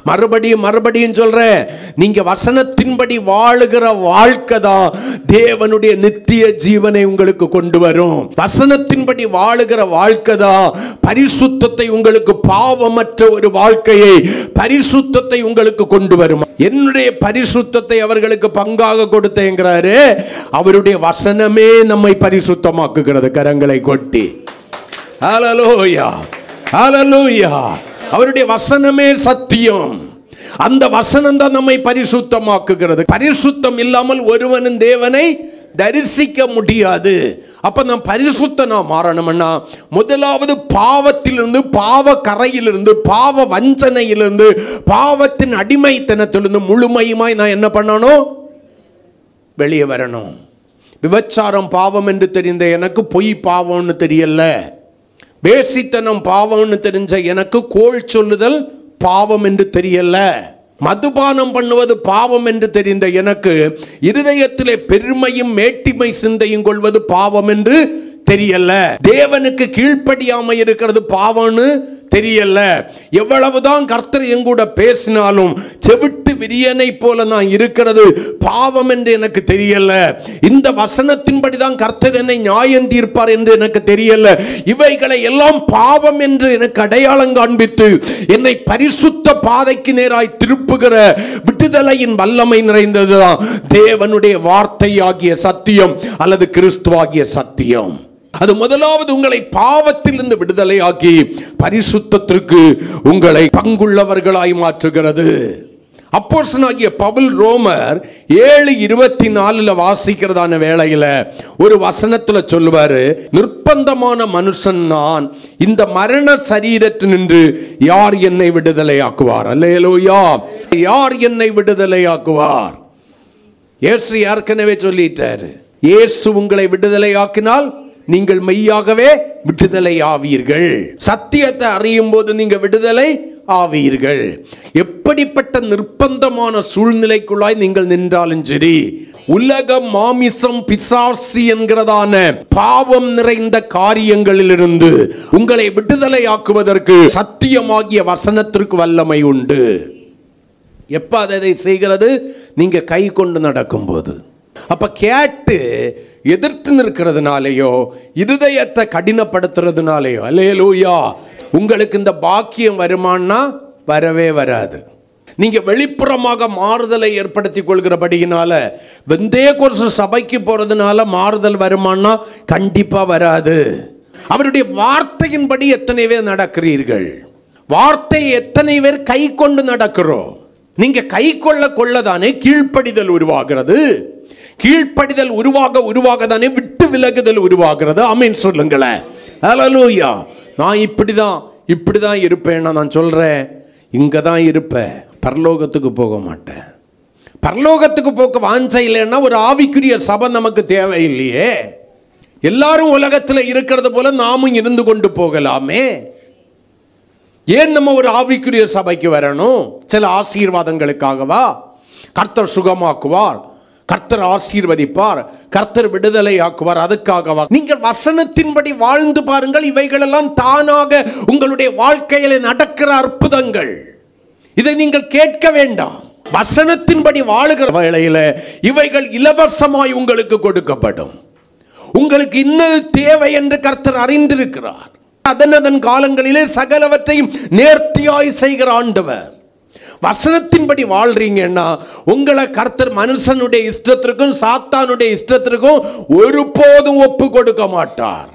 மறுபடியும் சொல்றேன், நீங்க வசனத்தின்படி வாழுகிற வாழ்க்கை தான் தேவனுடைய நித்திய ஜீவனை உங்களுக்கு கொண்டு வரும். வசனத்தின்படி வாழுகிற வாழ்க்கை தான் பரிசுத்தத்தை உங்களுக்கு, பாவமற்ற ஒரு வாழ்க்கையை, பரிசுத்தத்தை உங்களுக்கு கொண்டு வரும். என்னுடைய பரிசுத்தத்தை அவர்களுக்கு பங்காக கொடுத்தேங்கிறாரு. அவருடைய வசனமே நம்மை பரிசுத்தமாக்குகிறது. கரங்களை கொட்டி ஹல்லேலூயா, ஹல்லேலூயா. அவருடைய வசனமே சத்தியம். அந்த வசனம் தான் நம்மை பரிசுத்தமாக்குகிறது. பரிசுத்தம் இல்லாமல் ஒருவனும் தேவனை தரிசிக்க முடியாது. அப்ப நாம் பரிசுத்தனா மாறணும்னா முதலாவது பாவத்திலிருந்து, பாவ கரையிலிருந்து, பாவ வஞ்சனையிலிருந்து, பாவத்தின் அடிமைத்தனத்திலிருந்து முழுமையுமாய் நான் என்ன பண்ணணும்? வெளியே வரணும். விபச்சாரம் பாவம் என்று தெரிந்த எனக்கு பொய் பாவம்னு தெரியல. வேசித்தனம் பாவம்னு தெரிஞ்ச எனக்கு கோள் சொல்லுதல் பாவம் என்று தெரியல. மதுபானம் பண்ணுவது பாவம் என்று தெரிந்த எனக்கு இருதயத்திலே பெருமையும் மேட்டிமை சிந்தையும் கொள்வது பாவம் என்று தெரியல. தேவனுக்கு கீழ்ப்படியாம இருக்கிறது பாவம்னு தெரியல. எவ்வளவுதான் கர்த்தர் எங்கூட பேசினாலும் செவிட்டு விரியனை போல நான் இருக்கிறது பாவம் என்று எனக்கு தெரியல. இந்த வசனத்தின்படி தான் கர்த்தர் என்னை நியாயம் தீர்ப்பார் என்று எனக்கு தெரியல. இவைகளை எல்லாம் பாவம் என்று எனக்கு அடையாளம் காண்பித்து என்னை பரிசுத்த பாதைக்கு நேராய் திருப்புகிற விடுதலையின் வல்லமை நிறைந்ததுதான் தேவனுடைய வார்த்தையாகிய சத்தியம் அல்லது கிறிஸ்துவாகிய சத்தியம். அது முதலாவது உங்களை பாவத்திலிருந்து விடுதலையாக்கி பரிசுத்தத்திற்கு உங்களை பங்குள்ளவர்களாய் மாற்றுகிறது. அப்போஸ்தலனாகிய பவுல் ரோமர் 7:24 வாசிக்கிறதான வேளையில ஒரு வசனத்துல சொல்லுவாரு, நிர்பந்தமான மனுஷன் நான், இந்த மரண சரீரத்தில் நின்று யார் என்னை விடுதலையாக்குவார்? அல்லேலூயா. யார் என்னை விடுதலையாக்குவார்? இயேசு ஏற்கனவே சொல்லிட்டாரு, இயேசு உங்களை விடுதலையாக்கினால் நீங்கள் மெய்யாகவே விடுதலை ஆவீர்கள். சத்தியத்தை அறியும் போது நீங்க விடுதலை ஆவீர்கள். எப்படிப்பட்ட நிர்பந்தமான சூழ்நிலைக்குள்ளாய் நீங்கள் நின்றாலும் சரி, உலக மாமிசம் பிசாசு என்கிறதான பாவம் நிறைந்த காரியங்களிலிருந்து உங்களை விடுதலை ஆக்குவதற்கு சத்தியமாகிய வசனத்திற்கு வல்லமை உண்டு. எப்ப அதை செய்கிறது? நீங்க கை கொண்டு நடக்கும் போது. அப்ப கேட்டு எதிர்த்து நிற்கிறதுனாலேயோ இருதயத்தை கடினப்படுத்துறதுனாலேயோ அல்லேலூயா உங்களுக்கு இந்த பாக்கியம் வருமானா? வரவே வராது. நீங்க வெளிப்புறமாக மாறுதலை ஏற்படுத்தி கொள்கிறபடியினால, பெந்தேகோஸ்து சபைக்கு போறதுனால மாறுதல் வருமானா? கண்டிப்பா வராது. அவருடைய வார்த்தையின்படி எத்தனை பேர் நடக்கிறீர்கள்? வார்த்தை எத்தனை பேர் கை கொண்டு நடக்கிறோம்? நீங்க கை கொள்ளதானே கீழ்ப்படிதல் உருவாகிறது. கீழ்ப்படிதல் உருவாக தானே விட்டு விலகுதல் உருவாகிறது. ஆமென் சொல்லுங்களேன். ஹல்லேலூயா. நான் இப்படிதான் இருப்பேன். நான் சொல்றேன், இங்க தான் இருப்பேன், பரலோகத்துக்கு போக மாட்டேன். பரலோகத்துக்கு போக வாஞ்சை இல்லைன்னா ஒரு ஆவிக்குரிய சபை நமக்கு தேவையில்லையே. எல்லாரும் உலகத்தில் இருக்கிறது போல நாமும் இருந்து கொண்டு போகலாமே. ஏன் நம்ம ஒரு ஆவிக்குரிய சபைக்கு வரணும்? சில ஆசீர்வாதங்களுக்காகவா? கர்த்தர் சுகமாக்குவார், கர்த்தர் ஆசீர்வதிப்பார், கர்த்தர் விடுதலை ஆக்குவார், அதுக்காகவா? நீங்கள் வசனத்தின்படி வாழ்ந்து பாருங்கள். இவைகளெல்லாம் தானாக உங்களுடைய வாழ்க்கையில நடக்கிற அற்புதங்கள். இதை நீங்கள் கேட்க வேண்டாம். வசனத்தின்படி வாழுகிற வேளையில இவைகள் இலவசமாய் உங்களுக்கு கொடுக்கப்படும். உங்களுக்கு இன்னது தேவை என்று கர்த்தர் அறிந்திருக்கிறார். அதன் காலங்களிலே சகலவற்றையும் நேர்த்தியாய் செய்கிற ஆண்டவர். வசனத்தின்படி வாழ்றீங்கன்னா உங்களை கர்த்தர் மனுஷனுடைய இஷ்டத்திற்கும் சாத்தானுடைய இஷ்டத்திற்கும் ஒருபோதும் ஒப்பு கொடுக்க மாட்டார்.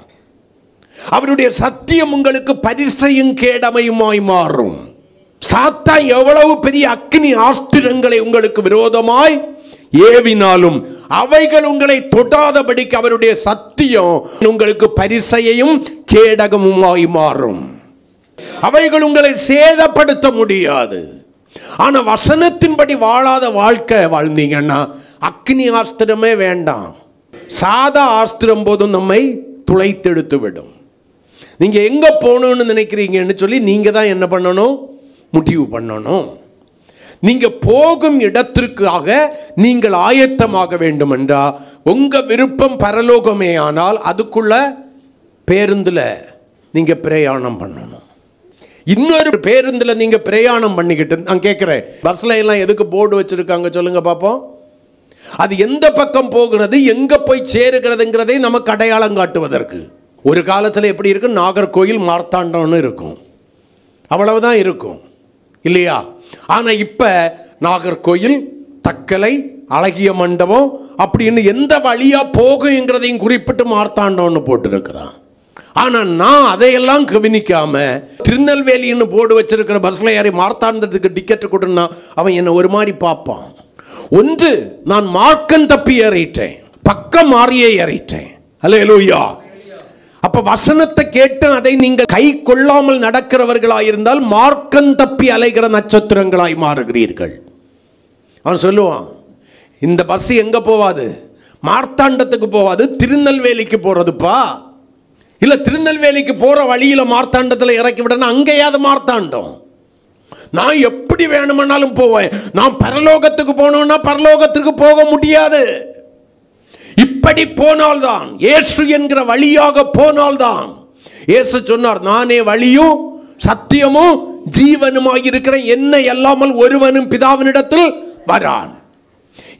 அவருடைய சத்தியம் உங்களுக்கு பரிசையும் கேடமையுமாய் மாறும். சாத்தான் எவ்வளவு பெரிய அக்கினி ஆஸ்திரங்களை உங்களுக்கு விரோதமாய் ஏவினாலும் அவைகள் உங்களை தொடாதபடிக்கு அவருடைய சத்தியம் உங்களுக்கு பரிசையும் கேடகமுமாய் மாறும். அவைகள் உங்களை சேதப்படுத்த முடியாது. ஆனா வசனத்தின்படி வாழாத வாழ்க்கை வாழ்ந்தீங்கன்னா அக்னி ஆஸ்திரமே வேண்டாம், சாதா ஆஸ்திரம் போதும் நம்மை துளைத்தெடுத்து விடும். நீங்க எங்க போகணும்னு நினைக்கிறீங்கன்னு சொல்லி நீங்க தான் என்ன பண்ணணும்? முடிவு பண்ணணும். நீங்க போகும் இடத்திற்காக நீங்கள் ஆயத்தமாக வேண்டும் என்றால் உங்க விருப்பம் பரலோகமே ஆனால் அதுக்குள்ள பேருந்துல நீங்க பிரயாணம் பண்ணணும். இன்னொரு பேருந்துல நீங்க பிரயாணம் பண்ணிக்கிட்டு, நான் கேட்கிறேன், பஸ்ல எல்லாம் எதுக்கு போர்டு வச்சிருக்காங்க சொல்லுங்க பாப்போம்? அது எந்த பக்கம் போகிறது, எங்க போய் சேருகிறதுங்கிறதை நமக்கு அடையாளம் காட்டுவதற்கு. ஒரு காலத்தில் எப்படி இருக்கு, நாகர்கோயில் மார்த்தாண்டம்னு இருக்கும், அவ்வளவுதான் இருக்கும் இல்லையா? ஆனா இப்ப நாகர்கோயில், தக்கலை, அழகிய மண்டபம் அப்படின்னு எந்த வழியா போகுங்கிறதையும் குறிப்பிட்டு மார்த்தாண்டம்னு போட்டிருக்கிறான். ஆனா நான் அதையெல்லாம் கவனிக்காம திருநெல்வேலின்னு போர்டு வச்சிருக்கிற பஸ்ல யாரை மார்த்தாண்டத்துக்கு டிக்கெட் கொடுன்னா அவன் என்ன ஒரு மாதிரி பார்ப்பான். ஒன்று, நான் மார்க்கம் தப்பி ஏறிட்டேன், பக்கம் மாறியே ஏறிட்டேன். அல்லேலூயா. அப்ப வசனத்தை கேட்டு அதை நீங்கள் கை கொள்ளாமல் நடக்கிறவர்களாயிருந்தால் மார்க்கம் தப்பி அலைகிற நட்சத்திரங்களாய் மாறுகிறீர்கள். அவன் சொல்லுவான், இந்த பஸ் எங்க போவாது, மார்த்தாண்டத்துக்கு போவாது, திருநெல்வேலிக்கு போறதுப்பா. இல்ல திருநெல்வேலிக்கு போற வழியில மார்த்தாண்டத்தில் இறக்கி விடணும், அங்கேயாவது மார்த்தாண்டம். நான் எப்படி வேணுமானாலும் போவேன், நான் பரலோகத்துக்கு போனோம்னா பரலோகத்துக்கு போக முடியாது. இப்படி போனால்தான், இயேசு என்கிற வழியாக போனால்தான். இயேசு சொன்னார், நானே வழியும் சத்தியமும் ஜீவனுமாய் இருக்கிறேன், என்னை அல்லாமல் ஒருவனும் பிதாவினிடத்தில் வரான்.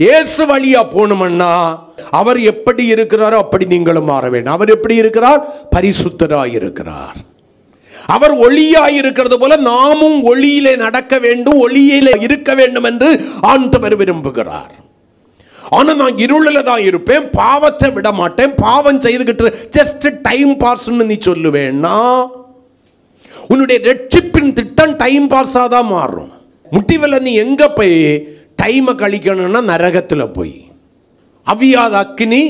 இயேசு வழியா போனோம்னா அவர் எப்படி இருக்கிறாரோ அப்படி நீங்களும் மாற வேண்டும். அவர் எப்படி இருக்கிறார்? பரிசுத்தராய் இருக்கிறார். அவர் ஒளியாய் இருக்கிறது போல நாமும் ஒளியிலே நடக்க வேண்டும், ஒளியிலே இருக்க வேண்டும் என்று ஆண்டவர் விரும்புகிறார். ஆனா நான் இருளில் தான் இருப்பேன், பாவத்தை விட மாட்டேன், பாவம் செய்துகிட்டு ஜஸ்ட் டைம் பாஸ்ன்னு நீ சொல்லுவேன்னா உன்னுடைய ரட்சிப்பின் திட்டம் டைம் பாஸா தான் மாறும். முடிவில் நீ எங்க போய் டைமை கழிக்கணும்னா நரகத்தில் போய், அவியாத அக்கினி,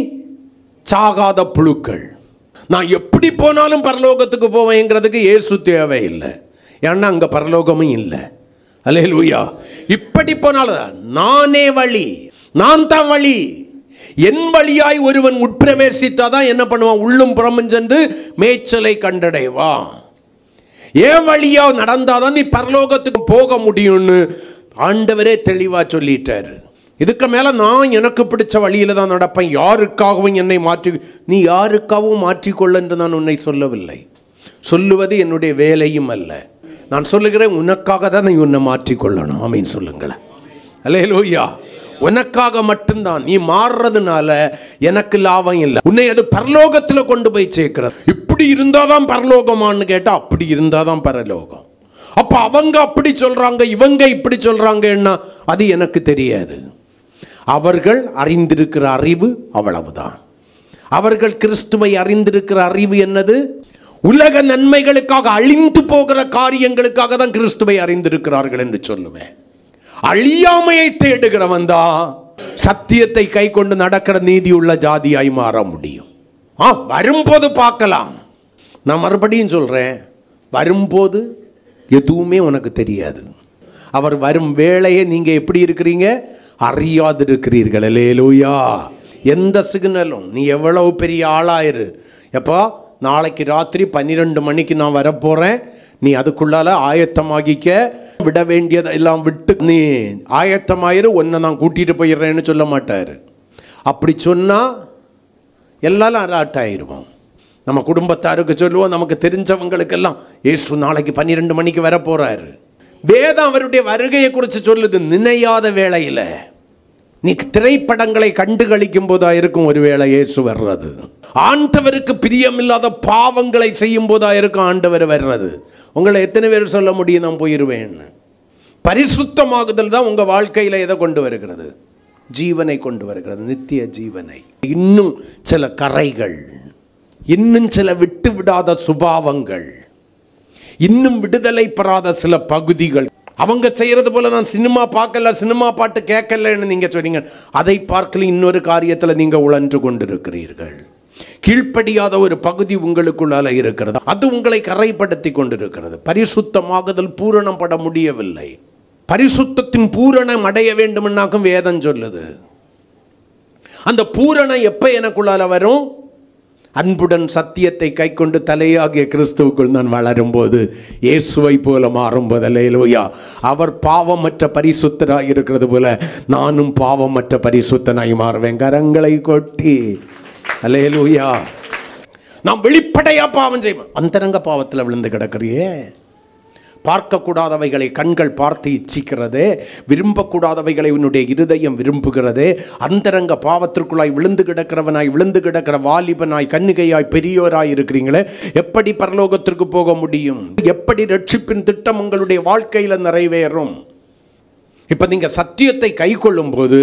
சாகாத புழுக்கள். நான் எப்படி போனாலும் பரலோகத்துக்கு போவேங்கிறதுக்கு இயேசு தேவையில்லை, ஏன்னா அங்க பரலோகமும் இல்லை. அல்லேலூயா. இப்படி போனாலும் நானே வழி, நான் தான் வழி, என் வழியாய் ஒருவன் உட்பிரவேசித்தாதான் என்ன பண்ணுவான், உள்ளும் புறமும் சென்று மேய்ச்சலை கண்டடைவான். ஏன் வழியா நடந்தாதான் நீ பரலோகத்துக்கு போக முடியும்னு ஆண்டவரே தெளிவா சொல்லிட்டாரு. இதுக்கு மேல நான் எனக்கு பிடிச்ச வழியில தான் நடப்பேன், யாருக்காகவும் என்னை மாற்றி, நீ யாருக்காகவும் மாற்றிக்கொள்ள என்று நான் உன்னை சொல்லவில்லை. சொல்லுவது என்னுடைய வேலையும் அல்ல, நான் சொல்லுகிறேன் உனக்காக தான் நீ உன்னை மாற்றிக்கொள்ளணும். ஆமீன் சொல்லுங்களேன். அல்லேலூயா. உனக்காக மட்டும்தான். நீ மாறுறதுனால எனக்கு லாபம் இல்லை. உன்னை அது பரலோகத்தில் கொண்டு போய் சேர்க்கிறது. இப்படி இருந்தாதான் பரலோகமான்னு கேட்டா அப்படி இருந்தாதான் பரலோகம். அப்ப அவங்க அப்படி சொல்றாங்க, இவங்க இப்படி சொல்றாங்கன்னா அது எனக்கு தெரியாது. அவர்கள் அறிந்திருக்கிற அறிவு அவ்வளவுதான். அவர்கள் கிறிஸ்துவை அறிந்திருக்கிற அறிவு என்னது? உலக நன்மைகளுக்காக, அழிந்து போகிற காரியங்களுக்காக தான் கிறிஸ்துவை அறிந்திருக்கிறார்கள் என்று சொல்லுவேன். அழியாமையை தேடுகிறவன் தான் சத்தியத்தை கை கொண்டு நடக்கிற நீதியுள்ள ஜாதியாய் மாற முடியும். வரும்போது பார்க்கலாம். நான் மறுபடியும் சொல்றேன், வரும்போது எதுவுமே உனக்கு தெரியாது. அவர் வரும் வேளையை நீங்க எப்படி இருக்கிறீங்க? அறியாது இருக்கிறீர்கள். அல்லேலூயா. எந்த சிக்னலும், நீ எவ்வளவு பெரிய ஆளாயிரு, எப்பா நாளைக்கு ராத்திரி 12 மணிக்கு நான் வரப்போறேன், நீ அதுக்குள்ளால ஆயத்தமாகிக்க, விட வேண்டியதெல்லாம் விட்டு நீ ஆயத்தமாயிரு, உன்னை நான் கூட்டிட்டு போயிடுறேன்னு சொல்ல மாட்டாரு. அப்படி சொன்னா எல்லாரும் அலாட் ஆயிடுவோம். நம்ம குடும்பத்தாருக்கு சொல்லுவோம், நமக்கு தெரிஞ்சவங்களுக்கெல்லாம் இயேசு நாளைக்கு 12 மணிக்கு வர போறாரு. வேதம் அவருடைய வருகையை குறித்து சொல்லுது. நினையாத வேளையில, நீ திரைப்படங்களை கண்டு கழிக்கும் போதா இருக்கும் ஒரு வேளை இயேசு வர்றது. ஆண்டவருக்கு பிரியமில்லாத பாவங்களை செய்யும் போதா இருக்கும் ஆண்டவர் வர்றது. உங்களை எத்தனை பேர் சொல்ல முடியும் நான் போயிருவேன்னு? பரிசுத்தமாகுதல் தான் உங்க வாழ்க்கையில எதை கொண்டு வருகிறது? ஜீவனை கொண்டு வருகிறது, நித்திய ஜீவனை. இன்னும் சில கரைகள், இன்னும் சில விட்டு விடாத சுபாவங்கள், இன்னும் விடுதலை பெறாத சில பகுதிகள். அவங்க செய்யறது போல நான் சினிமா பார்க்கல, சினிமா பாட்டு கேட்கலன்னு நீங்க சொன்னீங்க. அதை பார்க்கல இன்னொரு காரியத்தில் நீங்க உழன்று கொண்டிருக்கிறீர்கள். கீழ்ப்படியாத ஒரு பகுதி உங்களுக்குள்ளால இருக்கிறது, அது உங்களை கரைப்படுத்தி கொண்டிருக்கிறது. பரிசுத்தமாகுதல் பூரணம் பட முடியவில்லை. பரிசுத்தத்தின் பூரணம் அடைய வேண்டும்னாக்கும் வேதம் சொல்லுது. அந்த பூரணம் எப்ப எனக்குள்ளால வரும்? அன்புடன் சத்தியத்தை கை கொண்டு தலையாகிய கிறிஸ்துவுக்குள் நான் வளரும்போது இயேசுவை போல மாறும்போது, அல்லேலூயா, அவர் பாவமற்ற பரிசுத்தராய் இருக்கிறது போல நானும் பாவமற்ற பரிசுத்தனாய் மாறுவேன். கரங்களை கொட்டி அல்லேலூயா. நாம் வெளிப்படையா பாவம் செய்வோம். அந்தரங்க பாவத்தில் விழுந்து கிடக்கிறியே. பார்க்கக்கூடாதவைகளை கண்கள் பார்த்து இச்சிக்கிறதே, விரும்பக்கூடாதவைகளை உன்னுடைய இருதயம் விரும்புகிறதே, அந்தரங்க பாவத்திற்குள்ளாய் விழுந்து கிடக்கிற வாலிபனாய் கன்னிகையாய் பெரியோராய் இருக்கிறீங்களே, எப்படி பரலோகத்திற்கு போக முடியும்? எப்படி ரட்சிப்பின் திட்டம் உங்களுடைய வாழ்க்கையில் நிறைவேறும்? இப்ப நீங்க சத்தியத்தை கை கொள்ளும் போது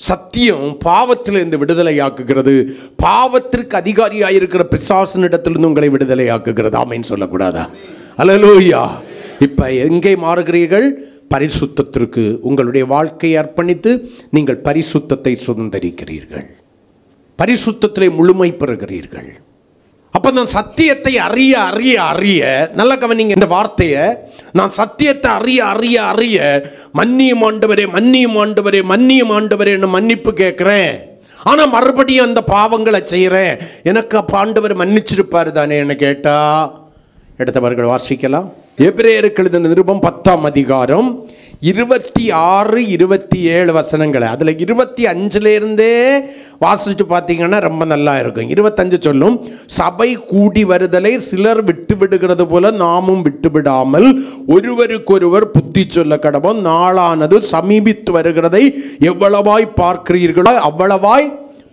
சத்தியம் பாவத்திலிருந்து விடுதலையாக்குகிறது. பாவத்திற்கு அதிகாரியாயிருக்கிற பிசாசினிடத்திலிருந்து உங்களை விடுதலையாக்குகிறது. ஆமென் சொல்லக்கூடாதா? அல்லேலூயா. இப்ப எங்கே மாறுகிறீர்கள்? பரிசுத்தத்திற்கு உங்களுடைய வாழ்க்கையை அர்ப்பணித்து நீங்கள் பரிசுத்தத்தை சுதந்தரிக்கிறீர்கள், பரிசுத்தத்திலே முழுமை பெறுகிறீர்கள். அப்ப நான் சத்தியத்தை அறிய அறிய அறிய, நல்ல கவனிங்க இந்த வார்த்தையை, நான் சத்தியத்தை அறிய அறிய அறிய மன்னியும் ஆண்டவரே, மன்னியும் ஆண்டவரே, மன்னியும் ஆண்டவரே என்று மன்னிப்பு கேட்கிறேன். ஆனா மறுபடியும் அந்த பாவங்களை செய்யறேன். எனக்கு அப்ப ஆண்டவர் மன்னிச்சிருப்பாரு தானே என்ன கேட்டா, எடுத்தவர்கள் வாசிக்கலாம். எபிரேயருக்கு எழுதின நிருபம் 10ஆம் அதிகாரம் 26, 27 வசனங்களை, அதுல 25 வாசிச்சு பார்த்தீங்கன்னா ரொம்ப நல்லா இருக்கும். 25 சொல்லும், சபை கூடி வருதலை சிலர் விட்டு விடுகிறது போல நாமும் விட்டு விடாமல் ஒருவருக்கொருவர் புத்தி சொல்ல கடவோம். நாளானது சமீபித்து வருகிறதை எவ்வளவாய் பார்க்கிறீர்களோ அவ்வளவாய்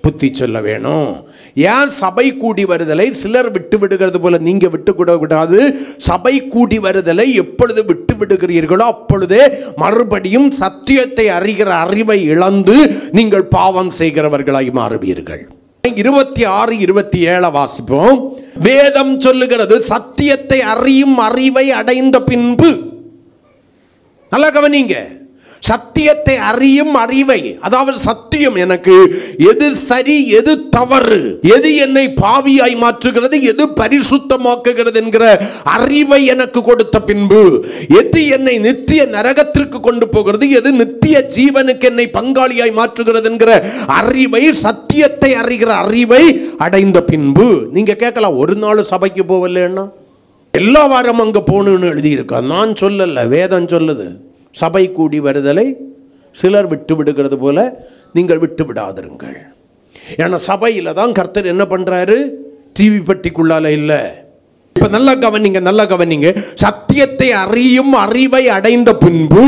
புத்தி சொல்ல வேணும். ஏன் சபை கூடி வருதலை சிலர் விட்டு விடுகிறது போல நீங்க விட்டு கூடாது. சபை கூடி வருதலை எப்பொழுது விட்டு விடுகிறீர்களோ அப்பொழுதே மறுபடியும் சத்தியத்தை அறிகிற அறிவை இழந்து நீங்கள் பாவம் செய்கிறவர்களாய் மாறுவீர்கள். 26, 27 வாசிப்போம். வேதம் சொல்லுகிறது, சத்தியத்தை அறியும் அறிவை அடைந்த பின்பு, நல்லா கவனிங்க, சத்தியத்தை அறியும் அறிவை, அதாவது சத்தியம் எனக்கு எது சரி எது தவறு, எது என்னை பாவியாய் மாற்றுகிறது, எது பரிசுத்தமாக்குகிறது என்கிற அறிவை எனக்கு கொடுத்த பின்பு, எது என்னை நித்திய நரகத்திற்கு கொண்டு போகிறது, எது நித்திய ஜீவனுக்கு என்னை பங்காளியாய் மாற்றுகிறது என்கிற அறிவை, சத்தியத்தை அறிகிற அறிவை அடைந்த பின்பு. நீங்க கேட்கலாம், ஒரு நாள் சபைக்கு போகலன்னா எல்லா வாரம் அங்க போகணும்னு எழுதியிருக்கா? நான் சொல்லல, வேதம் சொல்லுது. சபை கூடி வருதலை சிலர் விட்டு விடுகிறது போல நீங்கள் விட்டு விடாதிருங்கள். ஏன்னா சபையில தான் கர்த்தர் என்ன பண்றாரு, டிவி பெட்டிக்குள்ளால இல்ல. இப்ப நல்லா கவனிங்க, நல்லா கவனிங்க. சத்தியத்தை அறியும் அறிவை அடைந்த பின்பு,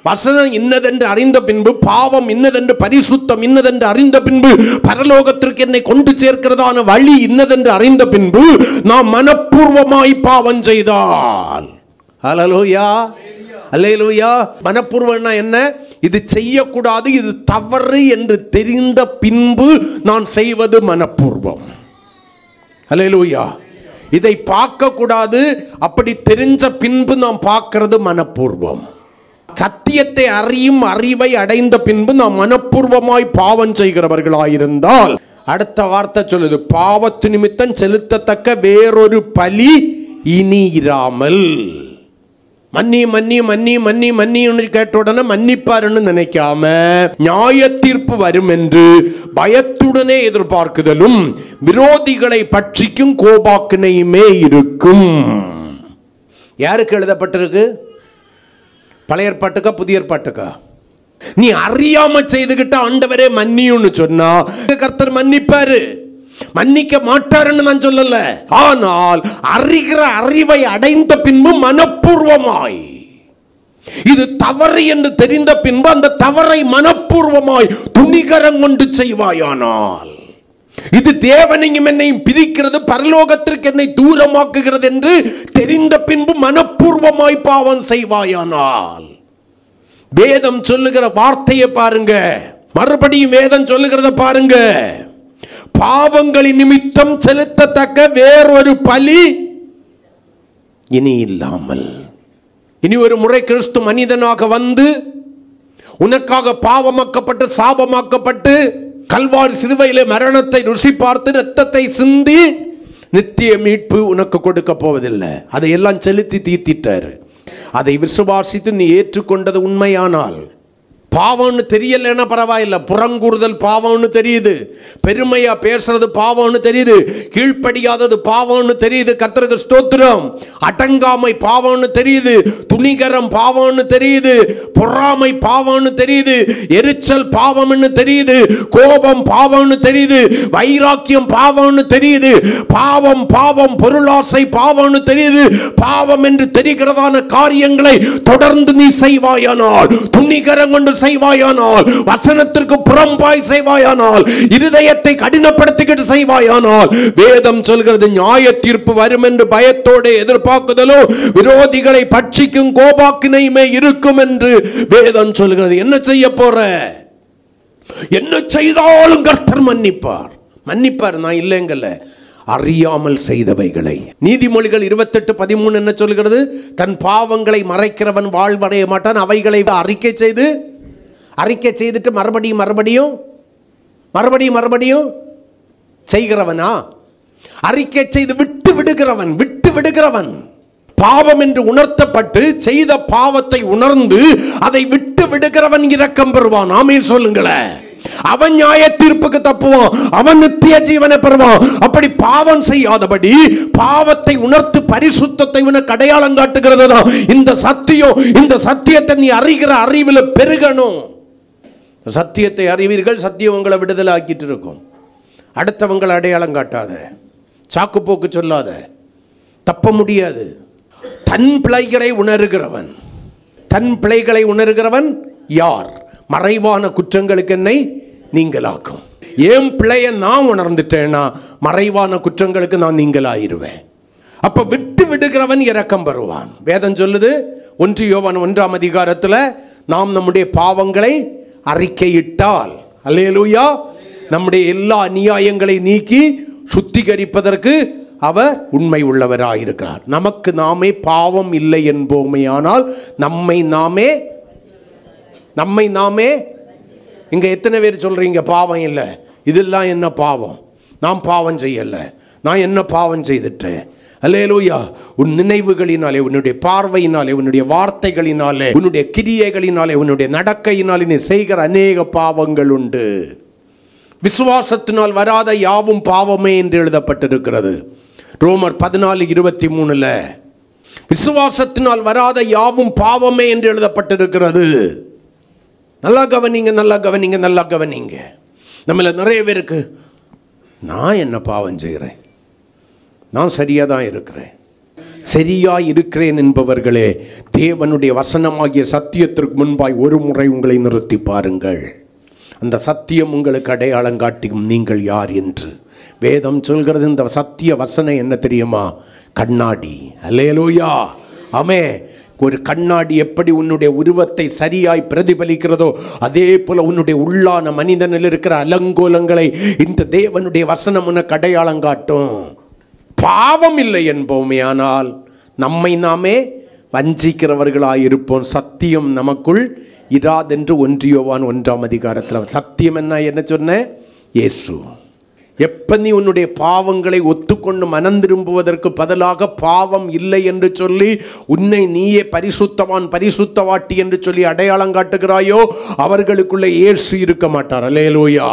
வசனம் இன்னதென்று அறிந்த பின்பு, பாவம் இன்னதென்று, பரிசுத்தம் இன்னதென்று அறிந்த பின்பு, பரலோகத்திற்கு என்னை கொண்டு சேர்க்கிறதான வழி இன்னதென்று அறிந்த பின்பு, நாம் மனப்பூர்வமாய் பாவம் செய்தால், ஹல்லேலூயா அல்லேலூயா. மனப்பூர்வம்னா என்ன? இது செய்யக்கூடாது, இது தவறு என்று தெரிந்த பின்பு நான் செய்வது மனப்பூர்வம். அல்லேலூயா. இதை பார்க்க கூடாது, அப்படி தெரிஞ்ச பின்பு நாம் பார்க்கிறது மனப்பூர்வம். சத்தியத்தை அறியும் அறிவை அடைந்த பின்பு நாம் மனப்பூர்வமாய் பாவம் செய்கிறவர்களாயிருந்தால், அடுத்த வார்த்தை சொல்லுது, பாவத்து நிமித்தம் செலுத்தத்தக்க வேறொரு பலி இனி இராமல். மன்னி மன்னி மன்னி மன்னி மன்னின்னு கேட்ட உடனே மன்னிப்பாருன்னு நினைக்காம, நியாய தீர்ப்பு வரும் என்று பயத்துடனே எதிர்பார்க்குதலும் விரோதிகளை பட்சிக்கும் கோபாக்கினையுமே இருக்கும். யாருக்கு எழுதப்பட்டிருக்கு? பழைய ஏற்பாட்டுக்கா புதிய ஏற்பாட்டுக்கா? நீ அறியாம செய்துகிட்ட ஆண்டவரே மன்னியுன்னு சொன்னா கர்த்தர் மன்னிப்பாரு, மன்னிக்க மாட்டாருன்னு நான் சொல்லல. ஆனால் அறிகிற அறிவை அடைந்த பின்பு மனப்பூர்வமாய், இது தவறு என்று தெரிந்த பின்பு அந்த தவறை மனப்பூர்வமாய் துணிகரம் கொண்டு செய்வாயானால், இது தேவனையும் என்னையும் பிரிக்கிறது, பரலோகத்திற்கு என்னை தூரமாக்குகிறது என்று தெரிந்த பின்பு மனப்பூர்வமாய் பாவம் செய்வாயானால், வேதம் சொல்லுகிற வார்த்தையை பாருங்க, மறுபடியும் வேதம் சொல்லுகிறத பாருங்க, பாவங்களின் நிமித்தம் செலுத்தத்தக்க வேறொரு பலி இனி இல்லாமல். இனி ஒரு முறை கிறிஸ்து மனிதனாக வந்து உனக்காக பாவமாக்கப்பட்டு சாபமாக்கப்பட்டு கல்வாரி சிலுவையிலே மரணத்தை ருசி பார்த்து இரத்தத்தை சிந்தி நித்திய மீட்பு உனக்கு கொடுக்க போவதில்லை. அதையெல்லாம் செலுத்தி தீர்த்திட்டாரு. அதை விசுவாசித்து நீ ஏற்றுக்கொண்டது உண்மையானால் பாவம்னு தெரியலன்னா பரவாயில்ல, புறங்கூறுதல் பாவம்னு தெரியுது, பெருமையா பேசுறது பாவம்னு தெரியுது, கீழ்ப்படியாதது பாவம்னு தெரியுது, கர்த்தருக்கு ஸ்தோத்திரம். அடங்காமை பாவம்னு தெரியுது, துணிகரம் பாவம்னு தெரியுது, பொறாமை பாவம்னு தெரியுது, எரிச்சல் பாவம்னு தெரியுது, கோபம் பாவம்னு தெரியுது, வைராக்கியம் பாவம்னு தெரியுது, பாவம் பாவம் பொருளாசை பாவம்னு தெரியுது. பாவம் என்று தெரிகிறதான காரியங்களை தொடர்ந்து நீ செய்வாயானால், துணிகரம் கொண்டு செய்வாயானால், வசனத்திற்கு புறம்பாய் செய்வாயானால், இருதயத்தை கடினப்படுத்திக்கிட்டு செய்வாயானால், வேதம் சொல்கிறது நியாய தீர்ப்பு வரும் என்று பயத்தோடு எதிர்பார்க்குதலோ விரோதிகளை பட்சிக்கும் கோபாக்கினையுமே இருக்கும் என்று வேதம் சொல்கிறது. என்ன செய்ய போற? என்ன செய்தாலும் கர்த்தர் மன்னிப்பார். மன்னிப்பார், நான் இல்லைங்கல்ல. அறியாமல் செய்தவைகளை, நீதிமொழிகள் 28:13 என்ன சொல்கிறது? தன் பாவங்களை மறைக்கிறவன் வாழ்வடைய மாட்டான், அவைகளை அறிக்கை செய்துட்டு மறுபடியும் செய்கிறவனா? அறிக்கை செய்து விட்டு விடுகிறவன் பாவம் என்று உணர்த்தப்பட்டு செய்த பாவத்தை உணர்ந்து அதை விட்டு விடுகிறவன் இரக்கம் பெறுவான். ஆமென் சொல்லுங்களேன். அவன் நியாய தீர்ப்புக்கு தப்புவான், அவன் நித்திய ஜீவனை பெறுவான். அப்படி பாவம் செய்யாதபடி பாவத்தை உணர்த்து பரிசுத்தத்தை உனக்கு அடையாளம் காட்டுகிறது தான் இந்த சத்தியம். இந்த சத்தியத்தை நீ அறிகிற அறிவில் பெருகணும். சத்தியத்தை அறிவீர்கள், சத்தியம் உங்களை விடுதலை ஆக்கிட்டு இருக்கும். அடுத்தவங்களை அடையாளம் காட்டாத, சாக்கு போக்கு சொல்லாத, தப்ப முடியாது. தன் பிழைகளை உணர்கிறவன் யார்? மறைவான குற்றங்களுக்கு என்னை நீங்களாக்கும். ஏன் பிழைய நான் உணர்ந்துட்டேன்னா மறைவான குற்றங்களுக்கு நான் நீங்களாயிருவேன். அப்ப விட்டு விடுகிறவன் இரக்கம் பெறுவான். வேதம் சொல்லுது 1 யோவான் 1ஆம் அதிகாரத்தில், நாம் நம்முடைய பாவங்களை அறிக்கையிட்டால், அல்லேலூயா, நம்முடைய எல்லா அநியாயங்களை நீக்கி சுத்திகரிப்பதற்கு அவர் உண்மை உள்ளவராயிருக்கிறார். நமக்கு நாமே பாவம் இல்லை என்போமையானால் நம்மை நாமே இங்க எத்தனை பேர் சொல்றீங்க பாவம் இல்லை? இதெல்லாம் என்ன பாவம்? நான் பாவம் செய்யல, நான் என்ன பாவம் செய்துட்டேன்? அல்லேலூயா. உன் நினைவுகளினாலே, உன்னுடைய பார்வையினாலே, உன்னுடைய வார்த்தைகளினாலே, உன்னுடைய கிரியைகளினாலே, உன்னுடைய நடக்கையினாலே நீ செய்கிற அநேக பாவங்கள் உண்டு. விசுவாசத்தினால் வராத யாவும் பாவமே என்று எழுதப்பட்டிருக்கிறது. ரோமர் 14:23 விசுவாசத்தினால் வராத யாவும் பாவமே என்று எழுதப்பட்டிருக்கிறது. நல்லா கவனிங்க. நம்மள நிறைய பேருக்கு நான் என்ன பாவம் செய்கிறேன், நான் சரியாக தான் இருக்கிறேன், சரியாக இருக்கிறேன் என்பவர்களே, தேவனுடைய வசனமாகிய சத்தியத்திற்கு முன்பாய் ஒரு முறை உங்களை நிறுத்தி பாருங்கள். அந்த சத்தியம் உங்களுக்கு அடையாளம் காட்டும் நீங்கள் யார் என்று. வேதம் சொல்கிறது. இந்த சத்திய வசனம் என்ன தெரியுமா? கண்ணாடி. அல்லேலூயா, ஆமே. ஒரு கண்ணாடி எப்படி உன்னுடைய உருவத்தை சரியாய் பிரதிபலிக்கிறதோ அதே போல உன்னுடைய உள்ளான மனிதனில் இருக்கிற அலங்கோலங்களை இந்த தேவனுடைய வசனம் உனக்கு அடையாளம் காட்டும். பாவம் இல்லை என்போமே, ஆனால் நம்மை நாமே வஞ்சிக்கிறவர்களாயிருப்போம். சத்தியம் நமக்குள் இராதென்று 1 யோவான் 1ஆம் அதிகாரத்தில். சத்தியம் என்ன சொன்ன? இயேசு. எப்ப நீ உன்னுடைய பாவங்களை ஒத்துக்கொண்டு மனம் திரும்புவதற்கு பதிலாக பாவம் இல்லை என்று சொல்லி உன்னை நீயே பரிசுத்தவான் பரிசுத்தவாட்டி என்று சொல்லி அடையாளம் காட்டுகிறாயோ அவர்களுக்குள்ள இயேசு இருக்க மாட்டார். அல்லேலூயா.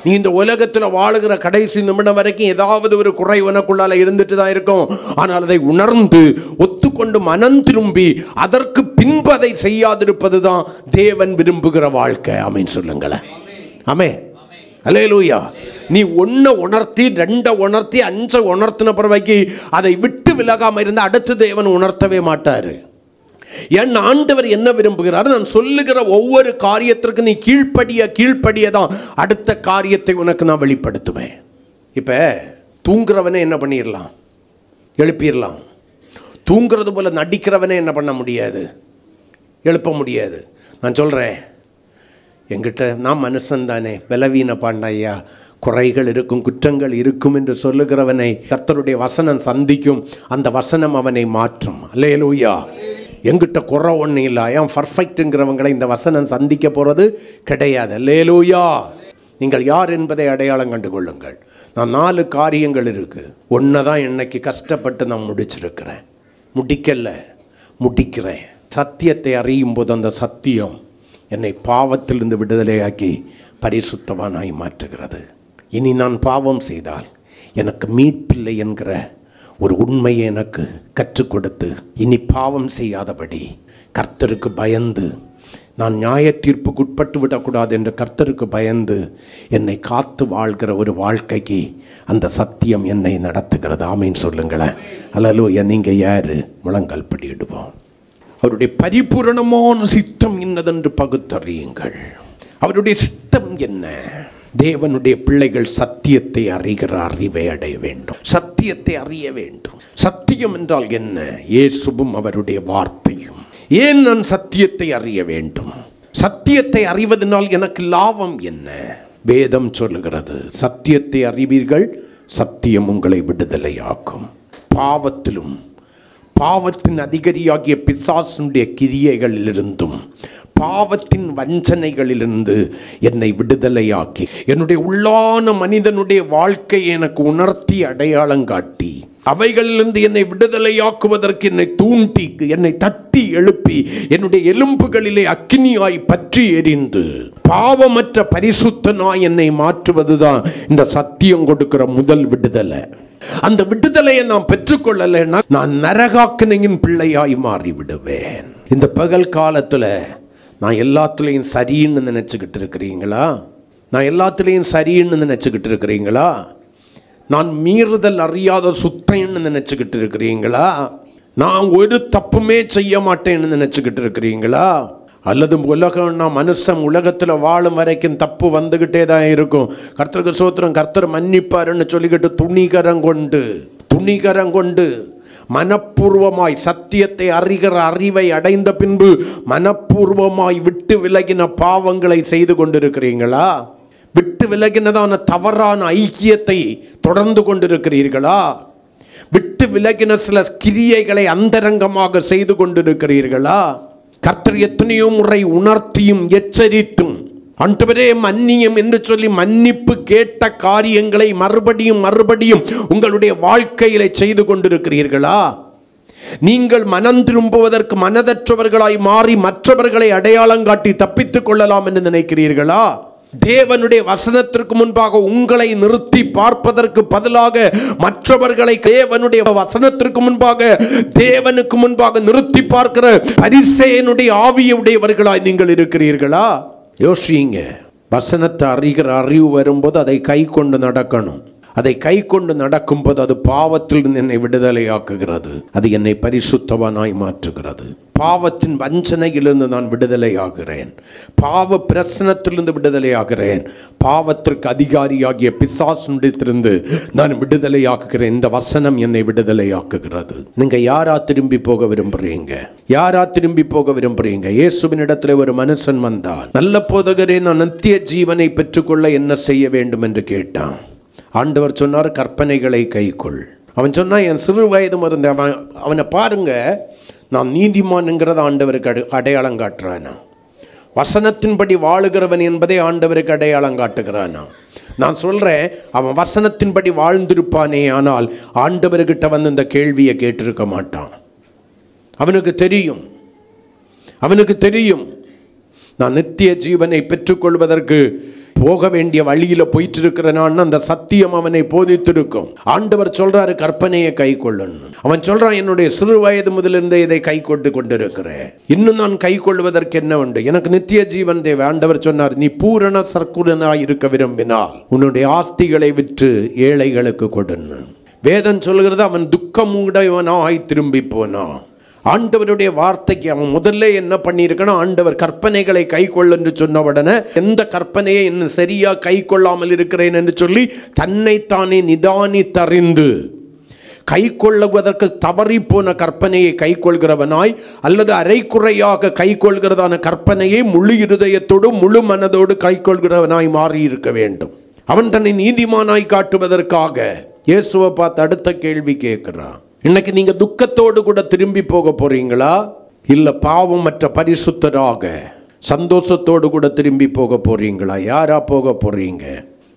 நீ இந்த உலகத்தில் வாழுகிற கடைசி நிமிடம் வரைக்கும் ஏதாவது ஒரு குறை உனக்குள்ளால இருந்துட்டு தான் இருக்கும். ஆனால் அதை உணர்ந்து ஒத்துக்கொண்டு மனம் திரும்பி அதற்கு பின்பு அதை செய்யாதிருப்பது தான் தேவன் விரும்புகிற வாழ்க்கை. ஆமென் சொல்லுங்களேன். ஆமென். அல்லேலூயா. நீ 1 உணர்த்தி 2 உணர்த்தி 5 உணர்த்தின பிறகு அதை விட்டு விலகாம இருந்தால் அடுத்து தேவன் உணர்த்தவே மாட்டாரு. என் ஆண்டவர் என்ன விரும்புகிறார்? நான் சொல்லுகிற ஒவ்வொரு காரியத்திற்கு நீ கீழ்ப்படிய தான் அடுத்த காரியத்தை உனக்கு நான் வெளிப்படுத்துவேன். இப்போ தூங்குறவனே என்ன பண்ணிடலாம்? எழுப்பிடலாம். தூங்குறது போல நடிக்கிறவனே என்ன பண்ண முடியாது? எழுப்ப முடியாது. நான் சொல்கிறேன், என்கிட்ட நான் மனுஷன் தானே, பலவீன பாண்டாயா, குறைகள் இருக்கும், குற்றங்கள் இருக்கும் என்று சொல்லுகிறவனை கர்த்தருடைய வசனம் சந்திக்கும். அந்த வசனம் அவனை மாற்றும். அல்லேலூயா. எங்கிட்ட குறை ஒன்றும் இல்லை, ஐ ஆம் பர்ஃபெக்ட்டுங்கிறவங்களை இந்த வசனம் சந்திக்க போகிறது கிடையாது. அல்லேலூயா. நீங்கள் யார் என்பதை அடையாளம் கண்டு கொள்ளுங்கள். நான் 4 காரியங்கள் இருக்குது. ஒன்று தான் இன்னைக்கு கஷ்டப்பட்டு நான் முடிச்சிருக்கிறேன். முடிக்கிறேன். சத்தியத்தை அறியும் போது அந்த சத்தியம் என்னை பாவத்திலிருந்து விடுதலையாக்கி பரிசுத்தவானாய் மாற்றுகிறது. இனி நான் பாவம் செய்தால் எனக்கு மீட்பில்லை என்கிற ஒரு உண்மையை எனக்கு கற்றுக் கொடுத்து இனி பாவம் செய்யாதபடி கர்த்தருக்கு பயந்து, நான் நியாய தீர்ப்புக்கு உட்பட்டு விடக்கூடாது என்று கர்த்தருக்கு பயந்து என்னை காத்து வாழ்கிற ஒரு வாழ்க்கைக்கு அந்த சத்தியம் என்னை நடத்துகிறது. ஆமீன் சொல்லுங்களேன். அல்லேலூயா. நீங்கள் யார்? முழங்கால் படியிடுவோம். அவருடைய பரிபூரணமான சித்தம் இன்னதென்று பகுத்தறியுங்கள். அவருடைய சித்தம் என்ன? தேவனுடைய பிள்ளைகள் சத்தியத்தை அறிகிற அறிவை அடைய வேண்டும். சத்தியத்தை அறிய வேண்டும். சத்தியம் என்றால் என்ன? இயேசுவும் அவருடைய வார்த்தையும். ஏன் நான் சத்தியத்தை அறிய வேண்டும்? சத்தியத்தை அறிவதனால் எனக்கு லாபம் என்ன? வேதம் சொல்லுகிறது, சத்தியத்தை அறிவீர்கள், சத்தியம் உங்களை விடுதலையாக்கும். பாவத்திலும் பாவத்தின் அதிகாரியாகிய பிசாசுடைய கிரியைகளிலிருந்தும் பாவத்தின் வஞ்சனைகளிலிருந்து என்னை விடுதலையாக்கி என்னுடைய உள்ளான மனிதனுடைய வாழ்க்கையை எனக்கு உணர்த்தி அடையாளம் காட்டி அவைகளிலிருந்து என்னை விடுதலையாக்குவதற்கு என்னை தூண்டி என்னை தட்டி எழுப்பி என்னுடைய எலும்புகளிலே அக்கினியாய் பற்றி எரிந்து பாவமற்ற பரிசுத்தனாய் என்னை மாற்றுவதுதான் இந்த சத்தியம் கொடுக்கிற முதல் விடுதலை. அந்த விடுதலையை நான் பெற்றுக்கொள்ளலைன்னா நான் நரகாக்கினையின் பிள்ளையாய் மாறி விடுவேன். இந்த பகல் காலத்துல நான் எல்லாத்துலேயும் சரின்னு நினச்சிக்கிட்டு இருக்கிறீங்களா? நான் எல்லாத்துலேயும் சரின்னு நினச்சிக்கிட்டு இருக்கிறீங்களா? நான் மீறுதல் அறியாத சுத்தன்னு நினச்சிக்கிட்டு இருக்கிறீங்களா? நான் ஒரு தப்புமே செய்ய மாட்டேன்னு நினச்சிக்கிட்டு இருக்கிறீங்களா? அல்லது உலகம்னா மனுஷன் உலகத்தில் வாழும் வரைக்கும் தப்பு வந்துக்கிட்டே தான் இருக்கும். கர்த்தருக்கு ஸ்தோத்திரம், கர்த்தர் மன்னிப்பாருன்னு சொல்லிக்கிட்டு துணிகரம் கொண்டு மனப்பூர்வமாய் சத்தியத்தை அறிகிற அறிவை அடைந்த பின்பு மனப்பூர்வமாய் விட்டு விலகின பாவங்களை செய்து கொண்டிருக்கிறீங்களா? விட்டு விலகினதான தவறான ஐக்கியத்தை தொடர்ந்து கொண்டிருக்கிறீர்களா? விட்டு விலகின சில கிரியைகளை அந்தரங்கமாக செய்து கொண்டிருக்கிறீர்களா? கர்த்தர் எத்தனையோ முறை உணர்த்தியும் எச்சரித்தும் ஆண்டவரே மன்னியும் என்று சொல்லி மன்னிப்பு கேட்ட காரியங்களை மறுபடியும் உங்களுடைய வாழ்க்கையிலே செய்து கொண்டிருக்கிறீர்களா? நீங்கள் மனம் திரும்புவதற்கு மனதற்றவர்களாய் மாறி மற்றவர்களை அடையாளம் காட்டி தப்பித்துக் கொள்ளலாம் என்று நினைக்கிறீர்களா? தேவனுடைய வசனத்திற்கு முன்பாக உங்களை நிறுத்தி பார்ப்பதற்கு பதிலாக மற்றவர்களை தேவனுடைய வசனத்திற்கு முன்பாக தேவனுக்கு முன்பாக நிறுத்தி பார்க்கிற பரிசேயனுடைய ஆவியுடையவர்களாய் நீங்கள் இருக்கிறீர்களா? யோசிங்க. வசனத்தை அறிகிற அறிவு வரும்போது அதை கை கொண்டு நடக்கணும். அதை கை கொண்டு நடக்கும்போது அது பாவத்தில் என்னை விடுதலையாக்குகிறது. அது என்னை பரிசுத்தவானாய் மாற்றுகிறது. பாவத்தின் வஞ்சனையிலிருந்து நான் விடுதலையாகிறேன். பாவ பிரசனத்திலிருந்து விடுதலையாகிறேன். பாவத்திற்கு அதிகாரியாகிய பிசாசுனிடத்திலிருந்து நான் விடுதலையாக்குகிறேன். இந்த வசனம் என்னை விடுதலையாக்குகிறது. நீங்க யாரா திரும்பி போக விரும்புறீங்க? யாரா திரும்பி போக விரும்புறீங்க? இயேசுவின் இடத்துல ஒரு மனுஷன் வந்தான். நல்ல போதகரே, நான் நித்திய ஜீவனை பெற்றுக்கொள்ள என்ன செய்ய வேண்டும் என்று கேட்டான். ஆண்டவர் சொன்னார், கற்பனைகளை கைக்கொள். அவன் சொன்னான், என் சிறு வயதும் இருந்த அவனை பாருங்க, நான் நீதிமான்ங்கிறத ஆண்டவருக்கு அடையாளம் காட்டுறானா? வசனத்தின்படி வாழுகிறவன் என்பதை ஆண்டவருக்கு அடையாளம் காட்டுகிறானா? நான் சொல்கிறேன், அவன் வசனத்தின்படி வாழ்ந்திருப்பானே, ஆனால் ஆண்டவர்கிட்ட வந்து இந்த கேள்வியை கேட்டிருக்க மாட்டான். அவனுக்கு தெரியும் நான் நித்திய ஜீவனை பெற்றுக்கொள்வதற்கு போக வேண்டிய வழியில் போயிட்டு இருக்கிறனான். அந்த சத்தியம் அவனை போதித்திருக்கும். ஆண்டவர் சொல்றாரு, கற்பனையை கை கொள்ளணும். அவன் சொல்றான், என்னுடைய சிறு வயது முதலிருந்தே இதை கை கொண்டிருக்கிறேன். இன்னும் நான் கை கொள்வதற்கு என்ன உண்டு? எனக்கு நித்திய ஜீவன் தேவை. ஆண்டவர் சொன்னார், நீ பூரண சர்க்குரனாய் இருக்க விரும்பினால் உன்னுடைய ஆஸ்திகளை விற்று ஏழைகளுக்கு கொடுன்னு. வேதம் சொல்கிறது, அவன் துக்கமுடையவனாய் திரும்பி போனான். ஆண்டவருடைய வார்த்தைக்கு அவன் முதல்ல என்ன பண்ணியிருக்கணும்? ஆண்டவர் கற்பனைகளை கை கொள்ள என்று சொன்ன உடனே எந்த கற்பனையை இன்னும் சரியா கை கொள்ளாமல் இருக்கிறேன் என்று சொல்லி தன்னைத்தானே நிதானித்தறிந்து கை கொள்ளுவதற்கு தவறி போன கற்பனையை கை கொள்கிறவனாய் அல்லது அரைக்குறையாக கை கொள்கிறதான கற்பனையை முழு இருதயத்தோடு முழு மனதோடு கை கொள்கிறவனாய் மாறி இருக்க வேண்டும். அவன் தன்னை நீதிமானாய் காட்டுவதற்காக இயேசுவை பார்த்து அடுத்த கேள்வி கேட்கிறான். இன்னைக்கு நீங்க துக்கத்தோடு கூட திரும்பி போக போறீங்களா? இல்ல பாவமற்ற பரிசுத்தராக சந்தோஷத்தோடு கூட திரும்பி போக போறீங்களா? யாரா போக போறீங்க?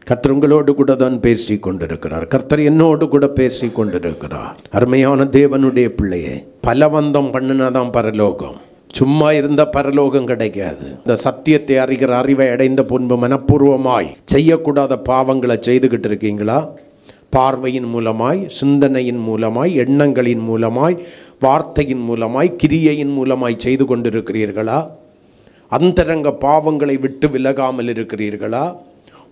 கர்த்தர் உங்களோடு கூட தான் பேசி கொண்டிருக்கிறார். கர்த்தர் என்னோடு கூட பேசி கொண்டிருக்கிறார். அருமையான தேவனுடைய பிள்ளையே, பலவந்தம் பண்ணினாதான் பரலோகம். சும்மா இருந்த பரலோகம் கிடைக்காது. இந்த சத்தியத்தை அறிகிற அறிவை அடைந்த பின்பு மனப்பூர்வமாய் செய்யக்கூடாத பாவங்களை செய்துகிட்டு இருக்கீங்களா? பார்வையின் மூலமாய், சிந்தனையின் மூலமாய், எண்ணங்களின் மூலமாய், வார்த்தையின் மூலமாய், கிரியையின் மூலமாய் செய்து கொண்டிருக்கிறீர்களா? அந்தரங்க பாவங்களை விட்டு விலகாமல் இருக்கிறீர்களா?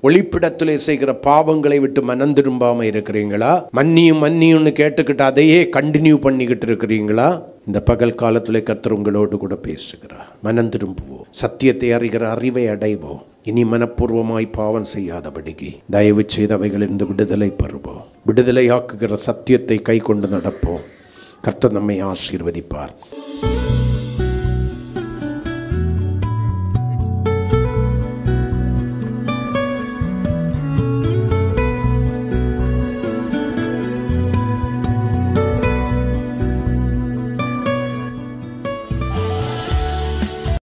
ஒளிப்பிடத்திலே செய்கிற பாவங்களை விட்டு மனம் திரும்பாமல் இருக்கிறீங்களா? மன்னியும்னு கேட்டுக்கிட்டு அதையே கண்டினியூ பண்ணிக்கிட்டு இருக்கிறீங்களா? இந்த பகல் காலத்தில் கர்த்தர் உங்களோடு கூட பேசுகிறார். மனம் திரும்புவோம், சத்தியத்தை அறிகிற அறிவை அடைவோம். இனி மனப்பூர்வமாய் பாவம் செய்யாதபடிக்கு தயவு செய்தவைகளிலிருந்து விடுதலை பெறுவோம். விடுதலையாக்குகிற சத்தியத்தை கை கொண்டு நடப்போம். கர்த்தர் நம்மை ஆசீர்வதிப்பார்.